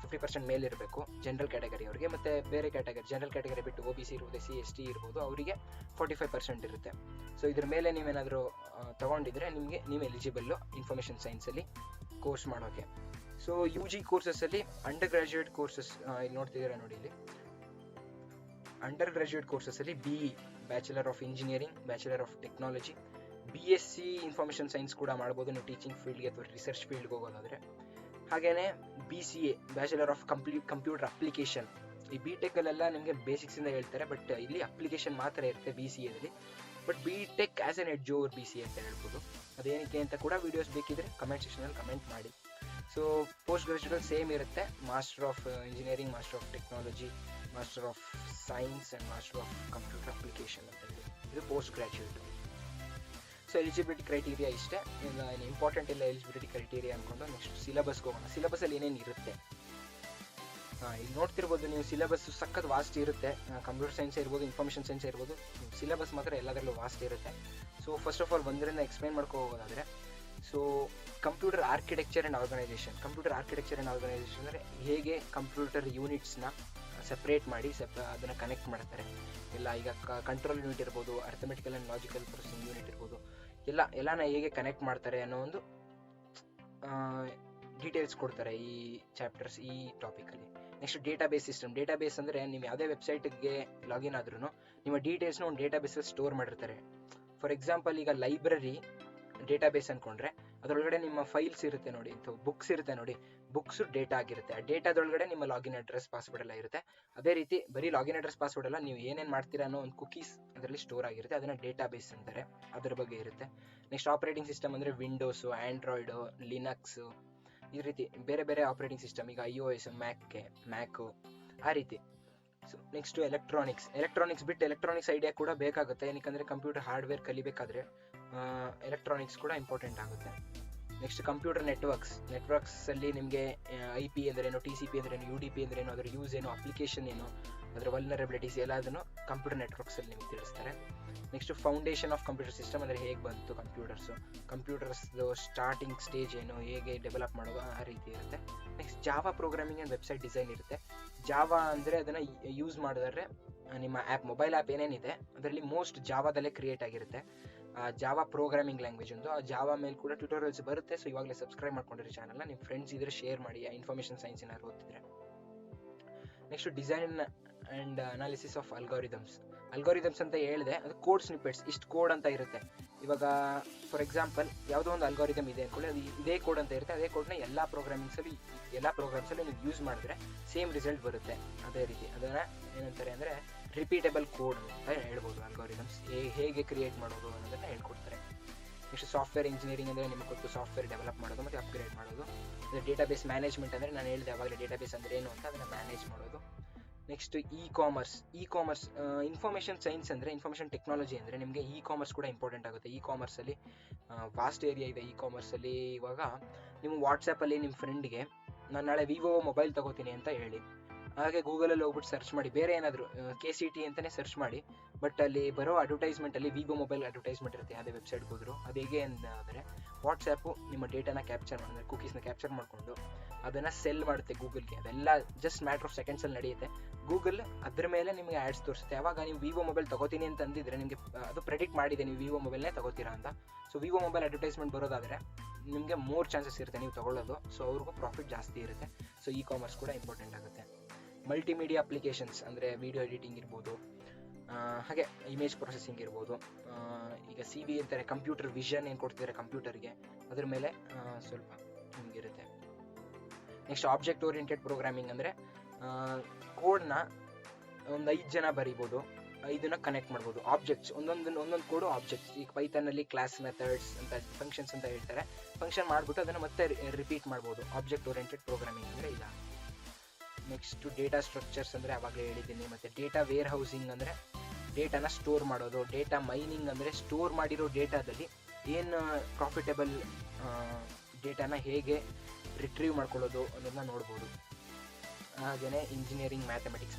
50% ಮೇಲಿರಬೇಕು general category ಅವರಿಗೆ. ಮತ್ತು ಬೇರೆ category, general category ಬಿಟ್ಟು OBC ಇರ್ಬೋದು, SC ST ಇರ್ಬೋದು, ಅವರಿಗೆ 45% ಇರುತ್ತೆ. ಸೊ ಇದ್ರ ಮೇಲೆ ನೀವೇನಾದರೂ ತೊಗೊಂಡಿದ್ರೆ ನೀವು ಎಲಿಜಿಬಲ್ಲು ಇನ್ಫಾರ್ಮೇಷನ್ ಸೈನ್ಸಲ್ಲಿ ಕೋರ್ಸ್ ಮಾಡೋಕ್ಕೆ. ಸೊ UG ಕೋರ್ಸಸ್ಸಲ್ಲಿ ಅಂಡರ್ ಗ್ರ್ಯಾಜುಯೇಟ್ ಕೋರ್ಸಸ್ ಇಲ್ಲಿ ನೋಡ್ತಿದ್ದೀರಾ ನೋಡಿ, ಇಲ್ಲಿ ಅಂಡರ್ ಗ್ರ್ಯಾಜುಯೇಟ್ ಕೋರ್ಸಸ್ಸಲ್ಲಿ BE bachelor of engineering, bachelor of technology, BSc information science ಕೂಡ ಮಾಡ್ಬೋದು ನೀವು ಟೀಚಿಂಗ್ ಫೀಲ್ಡ್ಗೆ ಅಥವಾ ರಿಸರ್ಚ್ ಫೀಲ್ಡ್ಗೆ ಹೋಗೋದಾದರೆ. ಹಾಗೆಯೇ BCA bachelor of computer application. ಈ BTechಲ್ಲೆಲ್ಲ ನಿಮಗೆ ಬೇಸಿಕ್ಸಿಂದ ಹೇಳ್ತಾರೆ, ಬಟ್ ಇಲ್ಲಿ ಅಪ್ಲಿಕೇಶನ್ ಮಾತ್ರ ಇರುತ್ತೆ BCAದಲ್ಲಿ. But BTech as an edge over BCA ಅಂತ ಹೇಳ್ಬೋದು. ಅದೇನಕ್ಕೆ ಅಂತ ಕೂಡ ವೀಡಿಯೋಸ್ ಬೇಕಿದ್ರೆ ಕಮೆಂಟ್ ಸೆಕ್ಷನಲ್ಲಿ ಕಮೆಂಟ್ ಮಾಡಿ. ಸೊ ಪೋಸ್ಟ್ ಗ್ರಾಜುಯೇಟ್ ಸೇಮ್ ಇರುತ್ತೆ, master of engineering, master of technology, master of science and master of computer application ಅಂತ ಹೇಳಿ ಇದು post graduate. So eligibility criteria ಇಷ್ಟೇ, ಇಂಪಾರ್ಟೆಂಟ್ ಇಲ್ಲ ಎಲಿಜಿಬಿಲಿಟಿ ಕ್ರೈಟೀರಿಯಾ ಅಂದ್ಕೊಂಡು ನೆಕ್ಸ್ಟ್ ಸಿಲೆಬಸ್ಗೆ ಹೋಗೋಣ. ಸಿಲೆಬಸಲ್ಲಿ ಏನೇನು ಇರುತ್ತೆ ಇಲ್ಲಿ ನೋಡ್ತಿರ್ಬೋದು ನೀವು. ಸಿಲೆಬಸ್ ಸಖತ್ ವಾಸ್ಟ್ ಇರುತ್ತೆ, ಕಂಪ್ಯೂಟರ್ ಸೈನ್ಸ್ ಇರ್ಬೋದು, ಇನ್ಫಾರ್ಮೇಷನ್ ಸೈನ್ಸ್ ಇರ್ಬೋದು, ಸಿಲೆಬಸ್ ಮಾತ್ರ ಎಲ್ಲದರಲ್ಲೂ ವಾಸ್ಟ್ ಇರುತ್ತೆ. ಸೊ ಫಸ್ಟ್ ಆಫ್ ಆಲ್ ಒಂದರಿಂದ ಎಕ್ಸ್ಪ್ಲೈನ್ ಮಾಡ್ಕೊ ಹೋಗೋದಾದರೆ, so computer architecture and organisation. Computer architecture and organisation ಅಂದರೆ ಹೇಗೆ ಕಂಪ್ಯೂಟರ್ ಯೂನಿಟ್ಸ್ನ ಸಪ್ರೇಟ್ ಮಾಡಿ ಅದನ್ನು ಕನೆಕ್ಟ್ ಮಾಡ್ತಾರೆ ಎಲ್ಲ. ಈಗ ಕಂಟ್ರೋಲ್ ಯೂನಿಟ್ ಇರ್ಬೋದು, arithmetical and logical processing unit ಇರ್ಬೋದು, ಎಲ್ಲನ ಹೇಗೆ ಕನೆಕ್ಟ್ ಮಾಡ್ತಾರೆ ಅನ್ನೋ ಒಂದು ಡೀಟೇಲ್ಸ್ ಕೊಡ್ತಾರೆ ಈ ಚಾಪ್ಟರ್ಸ್ ಈ ಟಾಪಿಕಲ್ಲಿ. Next database system. ಡೇಟಾಬೇಸ್ ಅಂದರೆ ನೀವು ಯಾವುದೇ ವೆಬ್ಸೈಟ್ಗೆ ಲಾಗಿನ್ ಆದ್ರೂ ನಿಮ್ಮ ಡೀಟೇಲ್ಸ್ನ ಒಂದು ಡೇಟಾಬೇಸಲ್ಲಿ ಸ್ಟೋರ್ ಮಾಡಿರ್ತಾರೆ. ಫಾರ್ ಎಕ್ಸಾಂಪಲ್ ಈಗ ಲೈಬ್ರರಿ ಡೇಟಾಬೇಸ್ ಅನ್ಕೊಂಡ್ರೆ ಅದರೊಳಗಡೆ ನಿಮ್ಮ ಫೈಲ್ಸ್ ಇರುತ್ತೆ ನೋಡಿ, ಬುಕ್ಸ್ ಇರುತ್ತೆ ನೋಡಿ, ಬುಕ್ಸ್ ಡೇಟಾ ಆಗಿರುತ್ತೆ. ಆ ಡೇಟಾದೊಳಗಡೆ ನಿಮ್ಮ ಲಾಗಿನ್ ಅಡ್ರೆಸ್ ಪಾಸ್ವರ್ಡ್ ಎಲ್ಲ ಇರುತ್ತೆ. ಅದೇ ರೀತಿ ಬರೀ ಲಾಗಿನ್ ಅಡ್ರೆಸ್ ಪಾಸ್ವರ್ಡ್ ಎಲ್ಲ ನೀವು ಏನೇನು ಮಾಡ್ತೀರಾ ಅನ್ನೋ ಒಂದು ಕುಕೀಸ್ ಅದರಲ್ಲಿ ಸ್ಟೋರ್ ಆಗಿರುತ್ತೆ, ಅದನ್ನ ಡೇಟಾಬೇಸ್ ಅಂತಾರೆ, ಅದರ ಬಗ್ಗೆ ಇರುತ್ತೆ. ನೆಕ್ಸ್ಟ್ ಆಪರೇಟಿಂಗ್ ಸಿಸ್ಟಮ್ ಅಂದರೆ ವಿಂಡೋಸು, ಆಂಡ್ರಾಯ್ಡು, ಲಿನಕ್ಸು, ಈ ರೀತಿ ಬೇರೆ ಬೇರೆ ಆಪರೇಟಿಂಗ್ ಸಿಸ್ಟಮ್. ಈಗ iOS, ಮ್ಯಾಕು, ಆ ರೀತಿ. ಸೊ ನೆಕ್ಸ್ಟ್ ಎಲೆಕ್ಟ್ರಾನಿಕ್ಸ್ ಬಿಟ್ಟು ಎಲೆಕ್ಟ್ರಾನಿಕ್ಸ್ ಐಡಿಯಾ ಕೂಡ ಬೇಕಾಗುತ್ತೆ, ಏನಕ್ಕೆ ಕಂಪ್ಯೂಟರ್ ಹಾರ್ಡ್ವೇರ್ ಕಲಿಬೇಕಾದ್ರೆ ಎಲೆಕ್ಟ್ರಾನಿಕ್ಸ್ ಕೂಡ ಇಂಪಾರ್ಟೆಂಟ್ ಆಗುತ್ತೆ. ನೆಕ್ಸ್ಟ್ ಕಂಪ್ಯೂಟರ್ ನೆಟ್ವರ್ಕ್ಸ್ ಅಲ್ಲಿ ನಿಮಗೆ IP ಅಂದ್ರೇನು, TCP ಅಂದ್ರೇನು, UDP ಅಂದ್ರೇನು, ಅದರ ಯೂಸ್ ಏನು, ಅಪ್ಲಿಕೇಶನ್ ಏನು, ಅದರ ವಲ್ನರಬಿಲಿಟೀಸ್ ಎಲ್ಲದನ್ನು ಕಂಪ್ಯೂಟರ್ ನೆಟ್ವರ್ಕ್ಸ್ ಅಲ್ಲಿ ನಿಮಗೆ ತಿಳಿಸ್ತಾರೆ. Next foundation of computer system ಅಂದರೆ ಹೇಗೆ ಬಂತು ಕಂಪ್ಯೂಟರ್ಸ್ ಸ್ಟಾರ್ಟಿಂಗ್ ಸ್ಟೇಜ್ ಏನು, ಹೇಗೆ ಡೆವಲಪ್ ಮಾಡೋದು, ಆ ರೀತಿ ಇರುತ್ತೆ. Next Java programming and website design ಇರುತ್ತೆ. ಜಾವಾ ಅಂದರೆ ಅದನ್ನು ಯೂಸ್ ಮಾಡಿದ್ರೆ ನಿಮ್ಮ ಮೊಬೈಲ್ ಆ್ಯಪ್ ಏನೇನಿದೆ ಅದರಲ್ಲಿ ಮೋಸ್ಟ್ ಜಾವಾದಲ್ಲೇ ಕ್ರಿಯೇಟ್ ಆಗಿರುತ್ತೆ. ಜಾವಾ ಪ್ರೋಗ್ರಾಮಿಂಗ್ ಲ್ಯಾಂಗ್ವೇಜ್ ಒಂದು. ಆ ಜಾವಾ ಮೇಲೆ ಕೂಡ ಟ್ಯೂಟೋರಿಯಲ್ಸ್ ಬರುತ್ತೆ. ಸೊ ಇವಾಗಲೇ ಸಬ್ಸ್ಕ್ರೈಬ್ ಮಾಡ್ಕೊಂಡಿರಿ ಚಾನಲ್ನ. ನಿಮ್ಮ ಫ್ರೆಂಡ್ಸ್ ಇದ್ರೆ ಶೇರ್ ಮಾಡಿ, ಇನ್ಫಾರ್ಮೇಷನ್ ಸೈನ್ಸ್ ಏನಾದ್ರು ಓದ್ತಿದ್ರೆ. Next design and analysis of algorithms ಅಂತ ಹೇಳಿದೆ, ಅದು ಕೋಡ್ ಸ್ನಿಪೆಟ್ಸ್, ಇಷ್ಟು ಕೋಡ್ ಅಂತ ಇರುತ್ತೆ. ಇವಾಗ ಫಾರ್ ಎಕ್ಸಾಂಪಲ್ ಯಾವುದೋ ಒಂದು ಅಲ್ಗಾರಿದಮ್ ಇದೆ ಅಂದ್ಕೊಳ್ಳಿ, ಅದು ಇದೇ ಕೋಡ್ ಅಂತ ಇರುತ್ತೆ. ಅದೇ ಕೋಡ್ನ ಎಲ್ಲ ಪ್ರೋಗ್ರಾಮ್ಸಲ್ಲಿ ನೀವು ಯೂಸ್ ಮಾಡಿದ್ರೆ ಸೇಮ್ ರಿಸಲ್ಟ್ ಬರುತ್ತೆ. ಅದೇ ರೀತಿ ಅದನ್ನು ಏನಂತಾರೆ ಅಂದರೆ ರಿಪೀಟೇಬಲ್ ಕೋಡ್ ಅಂತ ಹೇಳ್ಬೋದು. ಅಲ್ಗಾರಿದಮ್ಸ್ ಹೇಗೆ ಕ್ರಿಯೇಟ್ ಮಾಡೋದು ಅನ್ನೋದನ್ನು ಹೇಳ್ಕೊಡ್ತಾರೆ. ನೆಕ್ಸ್ಟ್ ಸಾಫ್ಟ್ವೇರ್ ಇಂಜಿನಿಯರಿಂಗ್ ಅಂದರೆ ನಿಮಗೆ ಗೊತ್ತು, ಸಾಫ್ಟ್ವೇರ್ ಡೆವಲಪ್ ಮಾಡೋದು ಮತ್ತು ಅಪ್ಗ್ರೇಡ್ ಮಾಡೋದು. ಡೇಟಾಬೇಸ್ ಮ್ಯಾನೇಜ್ಮೆಂಟ್ ಅಂದರೆ ನಾನು ಹೇಳಿದೆ ಅವಾಗಲೇ ಡೇಟಾಬೇಸ್ ಅಂದರೆ ಏನು ಅಂತ, ಅದನ್ನು ಮ್ಯಾನೇಜ್ ಮಾಡೋದು. Next E commerce information science ಅಂದರೆ ಇನ್ಫಾರ್ಮೇಷನ್ ಟೆಕ್ನಾಲಜಿ ಅಂದರೆ ನಿಮಗೆ ಇ ಕಾಮರ್ಸ್ ಕೂಡ ಇಂಪಾರ್ಟೆಂಟ್ ಆಗುತ್ತೆ. ಇ ಕಾಮರ್ಸಲ್ಲಿ ವಾಸ್ಟ್ ಏರಿಯಾ ಇದೆ. ಇ ಕಾಮರ್ಸಲ್ಲಿ ಇವಾಗ ನೀವು ವಾಟ್ಸಪ್ಪಲ್ಲಿ ನಿಮ್ಮ ಫ್ರೆಂಡ್ಗೆ ನಾನು ನಾಳೆ ವಿವೋ ಮೊಬೈಲ್ ತಗೋತೀನಿ ಅಂತ ಹೇಳಿ, ಹಾಗೆ ಗೂಗಲಲ್ಲಿ ಹೋಗ್ಬಿಟ್ಟು ಸರ್ಚ್ ಮಾಡಿ, ಬೇರೆ ಏನಾದರೂ KCT ಅಂತಲೇ ಸರ್ಚ್ ಮಾಡಿ, ಬಟ್ ಅಲ್ಲಿ ಬರೋ ಅಡ್ವರ್ಟೈಸ್ಮೆಂಟಲ್ಲಿ ವಿವೋ ಮೊಬೈಲ್ ಅಡ್ವರ್ಟೈಸ್ಮೆಂಟ್ ಇರುತ್ತೆ. ಯಾವುದೇ ವೆಬ್ಸೈಟ್ಗೆ ಹೋದ್ರು ಅದು ಹೇಗೆ ಅಂದರೆ ವಾಟ್ಸಪ್ಪು ನಿಮ್ಮ ಡೇಟಾನ ಕ್ಯಾಪ್ಚರ್ ಮಾಡಿದ್ರೆ, ಕುಕೀಸ್ನ ಕ್ಯಾಪ್ಚರ್ ಮಾಡಿಕೊಂಡು ಅದನ್ನು ಸೆಲ್ ಮಾಡುತ್ತೆ ಗೂಗಲ್ಗೆ. ಅದೆಲ್ಲ ಜಸ್ಟ್ ಮ್ಯಾಟ್ರ್ ಆಫ್ ಸೆಕೆಂಡ್ಸಲ್ಲಿ ನಡೆಯುತ್ತೆ. ಗೂಗಲ್ ಅದ್ರ ಮೇಲೆ ನಿಮಗೆ ಆ್ಯಡ್ಸ್ ತೋರಿಸುತ್ತೆ. ಆವಾಗ ನೀವು ವಿವೋ ಮೊಬೈಲ್ ತಗೋತೀನಿ ಅಂತ ಅಂದಿದ್ರೆ ನಿಮಗೆ ಅದು ಪ್ರೆಡಿಕ್ಟ್ ಮಾಡಿದೆ ನೀವು ವಿವೋ ಮೊಬೈಲ್ನೇ ತಗೋತೀರಾ ಅಂತ. ಸೊ ವಿವೋ ಮೊಬೈಲ್ ಅಡ್ವರ್ಟೈಸ್ಮೆಂಟ್ ಬರೋದಾದರೆ ನಿಮಗೆ ಮೋರ್ ಚಾನ್ಸಸ್ ಇರುತ್ತೆ ನೀವು ತಗೊಳ್ಳೋದು. ಸೊ ಅವ್ರಿಗೂ ಪ್ರಾಫಿಟ್ ಜಾಸ್ತಿ ಇರುತ್ತೆ. ಸೊ ಇ ಕಾಮರ್ಸ್ ಕೂಡ ಇಂಪಾರ್ಟೆಂಟ್ ಆಗುತ್ತೆ. ಮಲ್ಟಿಮೀಡಿಯಾ ಅಪ್ಲಿಕೇಶನ್ಸ್ ಅಂದರೆ ವಿಡಿಯೋ ಎಡಿಟಿಂಗ್ ಇರ್ಬೋದು, ಹಾಗೆ ಇಮೇಜ್ ಪ್ರೊಸೆಸಿಂಗ್ ಇರ್ಬೋದು. ಈಗ CV ಅಂತಾರೆ, ಕಂಪ್ಯೂಟರ್ ವಿಷನ್ ಏನು ಕೊಡ್ತಿದ್ದಾರೆ ಕಂಪ್ಯೂಟರ್ಗೆ, ಅದ್ರ ಮೇಲೆ ಸ್ವಲ್ಪ ನಿಮಗಿರುತ್ತೆ. ನೆಕ್ಸ್ಟ್ ಆಬ್ಜೆಕ್ಟ್ ಓರಿಯೆಂಟೆಡ್ ಪ್ರೋಗ್ರಾಮಿಂಗ್ ಅಂದರೆ ಕೋಡ್ನ ಒಂದು 5 ಜನ ಬರಿಬೋದು, 5ನ ಕನೆಕ್ಟ್ ಮಾಡ್ಬೋದು. ಆಬ್ಜೆಕ್ಟ್ಸ್ ಒಂದೊಂದು ಕೋಡು ಆಬ್ಜೆಕ್ಟ್ಸ್. ಈಗ ಪೈಥಾನಲ್ಲಿ ಕ್ಲಾಸ್ ಮೆಥಡ್ಸ್ ಅಂತ ಫಂಕ್ಷನ್ಸ್ ಅಂತ ಹೇಳ್ತಾರೆ. ಫಂಕ್ಷನ್ ಮಾಡಿಬಿಟ್ಟು ಅದನ್ನು ಮತ್ತೆ ರಿಪೀಟ್ ಮಾಡ್ಬೋದು. ಆಬ್ಜೆಕ್ಟ್ ಓರಿಯೆಂಟೆಡ್ ಪ್ರೋಗ್ರಾಮಿಂಗ್ ಅಂದರೆ ಇಲ್ಲ. ನೆಕ್ಸ್ಟ್ ಡೇಟಾ ಸ್ಟ್ರಕ್ಚರ್ಸ್ ಅಂದರೆ ಅವಾಗಲೇ ಹೇಳಿದ್ದೀನಿ. ಮತ್ತು ಡೇಟಾ ವೇರ್ ಹೌಸಿಂಗ್ ಅಂದರೆ ಡೇಟಾನ ಸ್ಟೋರ್ ಮಾಡೋದು. ಡೇಟಾ ಮೈನಿಂಗ್ ಅಂದರೆ ಸ್ಟೋರ್ ಮಾಡಿರೋ ಡೇಟಾದಲ್ಲಿ ಏನು ಪ್ರಾಫಿಟೇಬಲ್ ಡೇಟಾನ ಹೇಗೆ ರಿಟ್ರೀವ್ ಮಾಡ್ಕೊಳ್ಳೋದು ಅನ್ನೋದನ್ನ ನೋಡ್ಬೋದು. ಹಾಗೆಯೇ ಇಂಜಿನಿಯರಿಂಗ್ ಮ್ಯಾಥಮೆಟಿಕ್ಸ್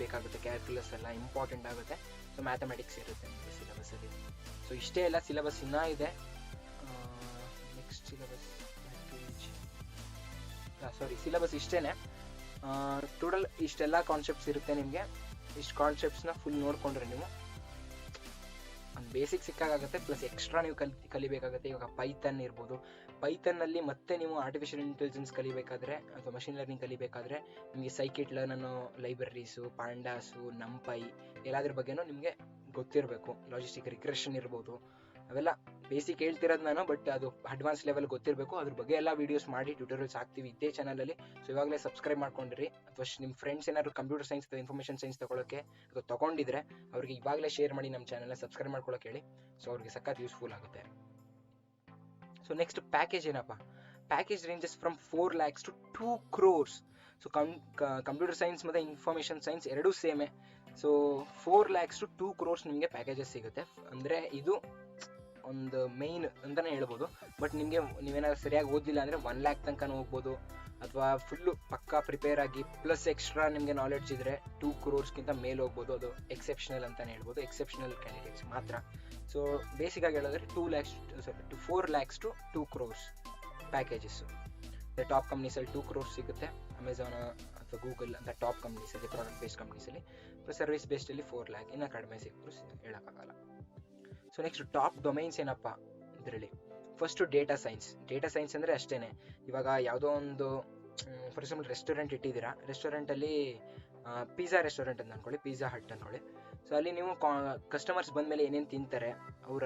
ಬೇಕಾಗುತ್ತೆ. ಕ್ಯಾಲ್ಕುಲಸ್ ಎಲ್ಲ ಇಂಪಾರ್ಟೆಂಟ್ ಆಗುತ್ತೆ. ಸೊ ಮ್ಯಾಥಮೆಟಿಕ್ಸ್ ಇರುತ್ತೆ ಸಿಲೆಬಸ್ಸಲ್ಲಿ. ಸೊ ಇಷ್ಟೇ ಎಲ್ಲ ಸಿಲೆಬಸ್ ಇನ್ನೂ ಇದೆ. ನೆಕ್ಸ್ಟ್ ಸಿಲೆಬಸ್ ಇಷ್ಟೇ. ಟೋಟಲ್ ಇಷ್ಟೆಲ್ಲ ಕಾನ್ಸೆಪ್ಟ್ಸ್ ಇರುತ್ತೆ ನಿಮಗೆ. ಇಷ್ಟು ಕಾನ್ಸೆಪ್ಟ್ಸ್ನ ಫುಲ್ ನೋಡಿಕೊಂಡ್ರೆ ನೀವು ಒಂದು ಬೇಸಿಕ್ ಸಿಕ್ಕಾಗುತ್ತೆ. ಪ್ಲಸ್ ಎಕ್ಸ್ಟ್ರಾ ನೀವು ಕಲಿಬೇಕಾಗುತ್ತೆ. ಇವಾಗ ಪೈಥನ್ ಇರ್ಬೋದು. ಪೈಥನ್ನಲ್ಲಿ ಮತ್ತೆ ನೀವು ಆರ್ಟಿಫಿಷಿಯಲ್ ಇಂಟೆಲಿಜೆನ್ಸ್ ಕಲಿಬೇಕಾದ್ರೆ ಅಥವಾ ಮಷಿನ್ ಲರ್ನಿಂಗ್ ಕಲಿಬೇಕಾದ್ರೆ ನಿಮಗೆ ಸೈಕಿಟ್ ಲರ್ನ್ ಅನ್ನೋ ಲೈಬ್ರರೀಸು, ಪಾಂಡಾಸು, ನಂಪೈ ಎಲ್ಲದ್ರ ಬಗ್ಗೆನೂ ನಿಮಗೆ ಗೊತ್ತಿರಬೇಕು. ಲಾಜಿಸ್ಟಿಕ್ ರಿಗ್ರೆಷನ್ ಇರ್ಬೋದು, ಅವೆಲ್ಲ ಬೇಸಿಕ್ ಹೇಳ್ತಿರೋದು ನಾನು, ಬಟ್ ಅದು ಅಡ್ವಾನ್ಸ್ ಲೆವೆಲ್ ಗೊತ್ತಿರಬೇಕು. ಅದ್ರ ಬಗ್ಗೆ ಎಲ್ಲ ವೀಡಿಯೋಸ್ ಮಾಡಿ ಟ್ಯೂಟೋರಿಯಲ್ಸ್ ಹಾಕ್ತೀವಿ ಇದೇ ಚಾನಲಲ್ಲಿ. ಸೊ ಇವಾಗಲೇ ಸಬ್ಸ್ಕ್ರೈಬ್ ಮಾಡ್ಕೊಂಡಿರಿ. ಅಥವಾ ನಿಮ್ಮ ಫ್ರೆಂಡ್ಸ್ ಏನಾದ್ರು ಕಂಪ್ಯೂಟರ್ ಸೈನ್ಸ್ ಅಥವಾ ಇನ್ಫಾರ್ಮೇಷನ್ ಸೈನ್ಸ್ ತಗೊಳ್ಳೋಕ್ಕೆ ಅಥವಾ ತೊಗೊಂಡಿದ್ರೆ ಅವ್ರಿಗೆ ಇವಾಗಲೇ ಶೇರ್ ಮಾಡಿ, ನಮ್ಮ ಚಾನಲ್ನ ಸಬ್ಸ್ಕ್ರೈಬ್ ಮಾಡ್ಕೊಳ್ಳೋಕೆ ಹೇಳಿ. ಸೊ ಅವ್ರಿಗೆ ಸಖತ್ ಯೂಸ್ಫುಲ್ ಆಗುತ್ತೆ. ಸೊ ನೆಕ್ಸ್ಟ್ ಪ್ಯಾಕೇಜ್ ಏನಪ್ಪ? Package ranges from 4 lakhs to 2 crores. So computer science ಮತ್ತು ಇನ್ಫಾರ್ಮೇಷನ್ ಸೈನ್ಸ್ ಎರಡೂ ಸೇಮೆ. ಸೊ 4 lakhs to 2 crores ನಿಮಗೆ ಪ್ಯಾಕೇಜಸ್ ಸಿಗುತ್ತೆ. ಅಂದರೆ ಇದು ಒಂದು ಮೇಯ್ನ್ ಅಂತಲೇ ಹೇಳ್ಬೋದು. ಬಟ್ ನಿಮಗೆ ನೀವೇನಾದ್ರು ಸರಿಯಾಗಿ ಓದಿಲ್ಲ ಅಂದರೆ 1 lakh ತನಕ ಹೋಗ್ಬೋದು, ಅಥವಾ ಫುಲ್ಲು ಪಕ್ಕಾ ಪ್ರಿಪೇರ್ ಆಗಿ ಪ್ಲಸ್ ಎಕ್ಸ್ಟ್ರಾ ನಿಮಗೆ ನಾಲೆಡ್ಜ್ ಇದ್ದರೆ 2 crores ಮೇಲೆ ಹೋಗ್ಬೋದು. ಅದು ಎಕ್ಸೆಪ್ಷನಲ್ ಅಂತಲೇ ಹೇಳ್ಬೋದು, ಎಕ್ಸೆಪ್ಷನಲ್ ಕ್ಯಾಂಡಿಡೇಟ್ಸ್ ಮಾತ್ರ. ಸೊ ಬೇಸಿಕಾಗಿ ಹೇಳಿದ್ರೆ 4 lakhs to 2 crores packages. Top ಕಂಪ್ನೀಸಲ್ಲಿ 2 crores ಸಿಗುತ್ತೆ. ಅಮೆಝಾನ್ ಅಥವಾ ಗೂಗಲ್ ಅಂತ ಟಾಪ್ ಕಂಪ್ನೀಸಲ್ಲಿ, ಪ್ರಾಡಕ್ಟ್ ಬೇಸ್ಡ್ ಕಂಪ್ನೀಸಲ್ಲಿ. ಸರ್ವಿಸ್ ಬೇಸ್ಡಲ್ಲಿ 4 lakh, ಇನ್ನೂ ಕಡಿಮೆ ಸಿಕ್ಕರು ಹೇಳೋಕ್ಕಾಗಲ್ಲ. ಸೊ ನೆಕ್ಸ್ಟ್ ಟಾಪ್ ಡೊಮೈನ್ಸ್ ಏನಪ್ಪ ಇದರಲ್ಲಿ? ಫಸ್ಟು ಡೇಟಾ ಸೈನ್ಸ್ ಅಂದರೆ ಅಷ್ಟೇ. ಇವಾಗ ಯಾವುದೋ ಒಂದು ಫಾರ್ ಎಕ್ಸಾಂಪಲ್ ರೆಸ್ಟೋರೆಂಟ್ ಇಟ್ಟಿದ್ದೀರಾ, ರೆಸ್ಟೋರೆಂಟಲ್ಲಿ ಪಿಜ್ಜಾ ರೆಸ್ಟೋರೆಂಟ್ ಅಂತ ಅಂದ್ಕೊಳ್ಳಿ, ಪಿಜ್ಜಾ ಹಟ್ ಅಂದ್ಕೊಳ್ಳಿ. ಸೊ ಅಲ್ಲಿ ನೀವು ಕಸ್ಟಮರ್ಸ್ ಬಂದಮೇಲೆ ಏನೇನು ತಿಂತಾರೆ, ಅವರ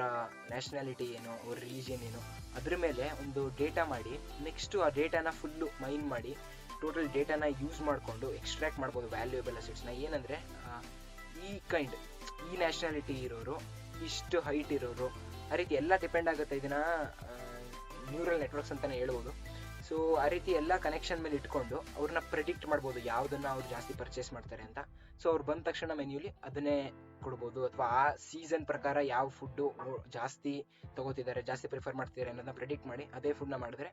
ನ್ಯಾಷನಾಲಿಟಿ ಏನು, ಅವ್ರ ರಿಲಿಜಿಯನ್ ಏನು, ಅದ್ರ ಮೇಲೆ ಒಂದು ಡೇಟಾ ಮಾಡಿ, ನೆಕ್ಸ್ಟು ಆ ಡೇಟಾನ ಫುಲ್ಲು ಮೈನ್ ಮಾಡಿ ಟೋಟಲ್ ಡೇಟಾನ ಯೂಸ್ ಮಾಡಿಕೊಂಡು ಎಕ್ಸ್ಟ್ರಾಕ್ಟ್ ಮಾಡ್ಬೋದು ವ್ಯಾಲ್ಯೂಯಬಲ್ ಅಸೆಟ್ಸ್ನ. ಏನಂದರೆ ಈ ನ್ಯಾಷನಾಲಿಟಿ ಇರೋರು, ಇಷ್ಟು ಹೈಟ್ ಇರೋರು, ಆ ರೀತಿ ಎಲ್ಲ ಡಿಪೆಂಡ್ ಆಗುತ್ತೆ. ಇದನ್ನು ನ್ಯೂರಲ್ ನೆಟ್ವರ್ಕ್ಸ್ ಅಂತಲೇ ಹೇಳ್ಬೋದು. ಸೊ ಆ ರೀತಿ ಎಲ್ಲ ಕನೆಕ್ಷನ್ ಮೇಲೆ ಇಟ್ಕೊಂಡು ಅವ್ರನ್ನ ಪ್ರೆಡಿಕ್ಟ್ ಮಾಡ್ಬೋದು ಯಾವುದನ್ನು ಅವ್ರು ಜಾಸ್ತಿ ಪರ್ಚೇಸ್ ಮಾಡ್ತಾರೆ ಅಂತ. ಸೊ ಅವ್ರು ಬಂದ ತಕ್ಷಣ ಮೆನ್ಯೂಲಿ ಅದನ್ನೇ ಕೊಡ್ಬೋದು, ಅಥವಾ ಆ ಸೀಸನ್ ಪ್ರಕಾರ ಯಾವ ಫುಡ್ಡು ಜಾಸ್ತಿ ತೊಗೋತಿದ್ದಾರೆ, ಜಾಸ್ತಿ ಪ್ರಿಫರ್ ಮಾಡ್ತಿದ್ದಾರೆ ಅನ್ನೋದನ್ನ ಪ್ರೆಡಿಕ್ಟ್ ಮಾಡಿ ಅದೇ ಫುಡ್ನ ಮಾಡಿದ್ರೆ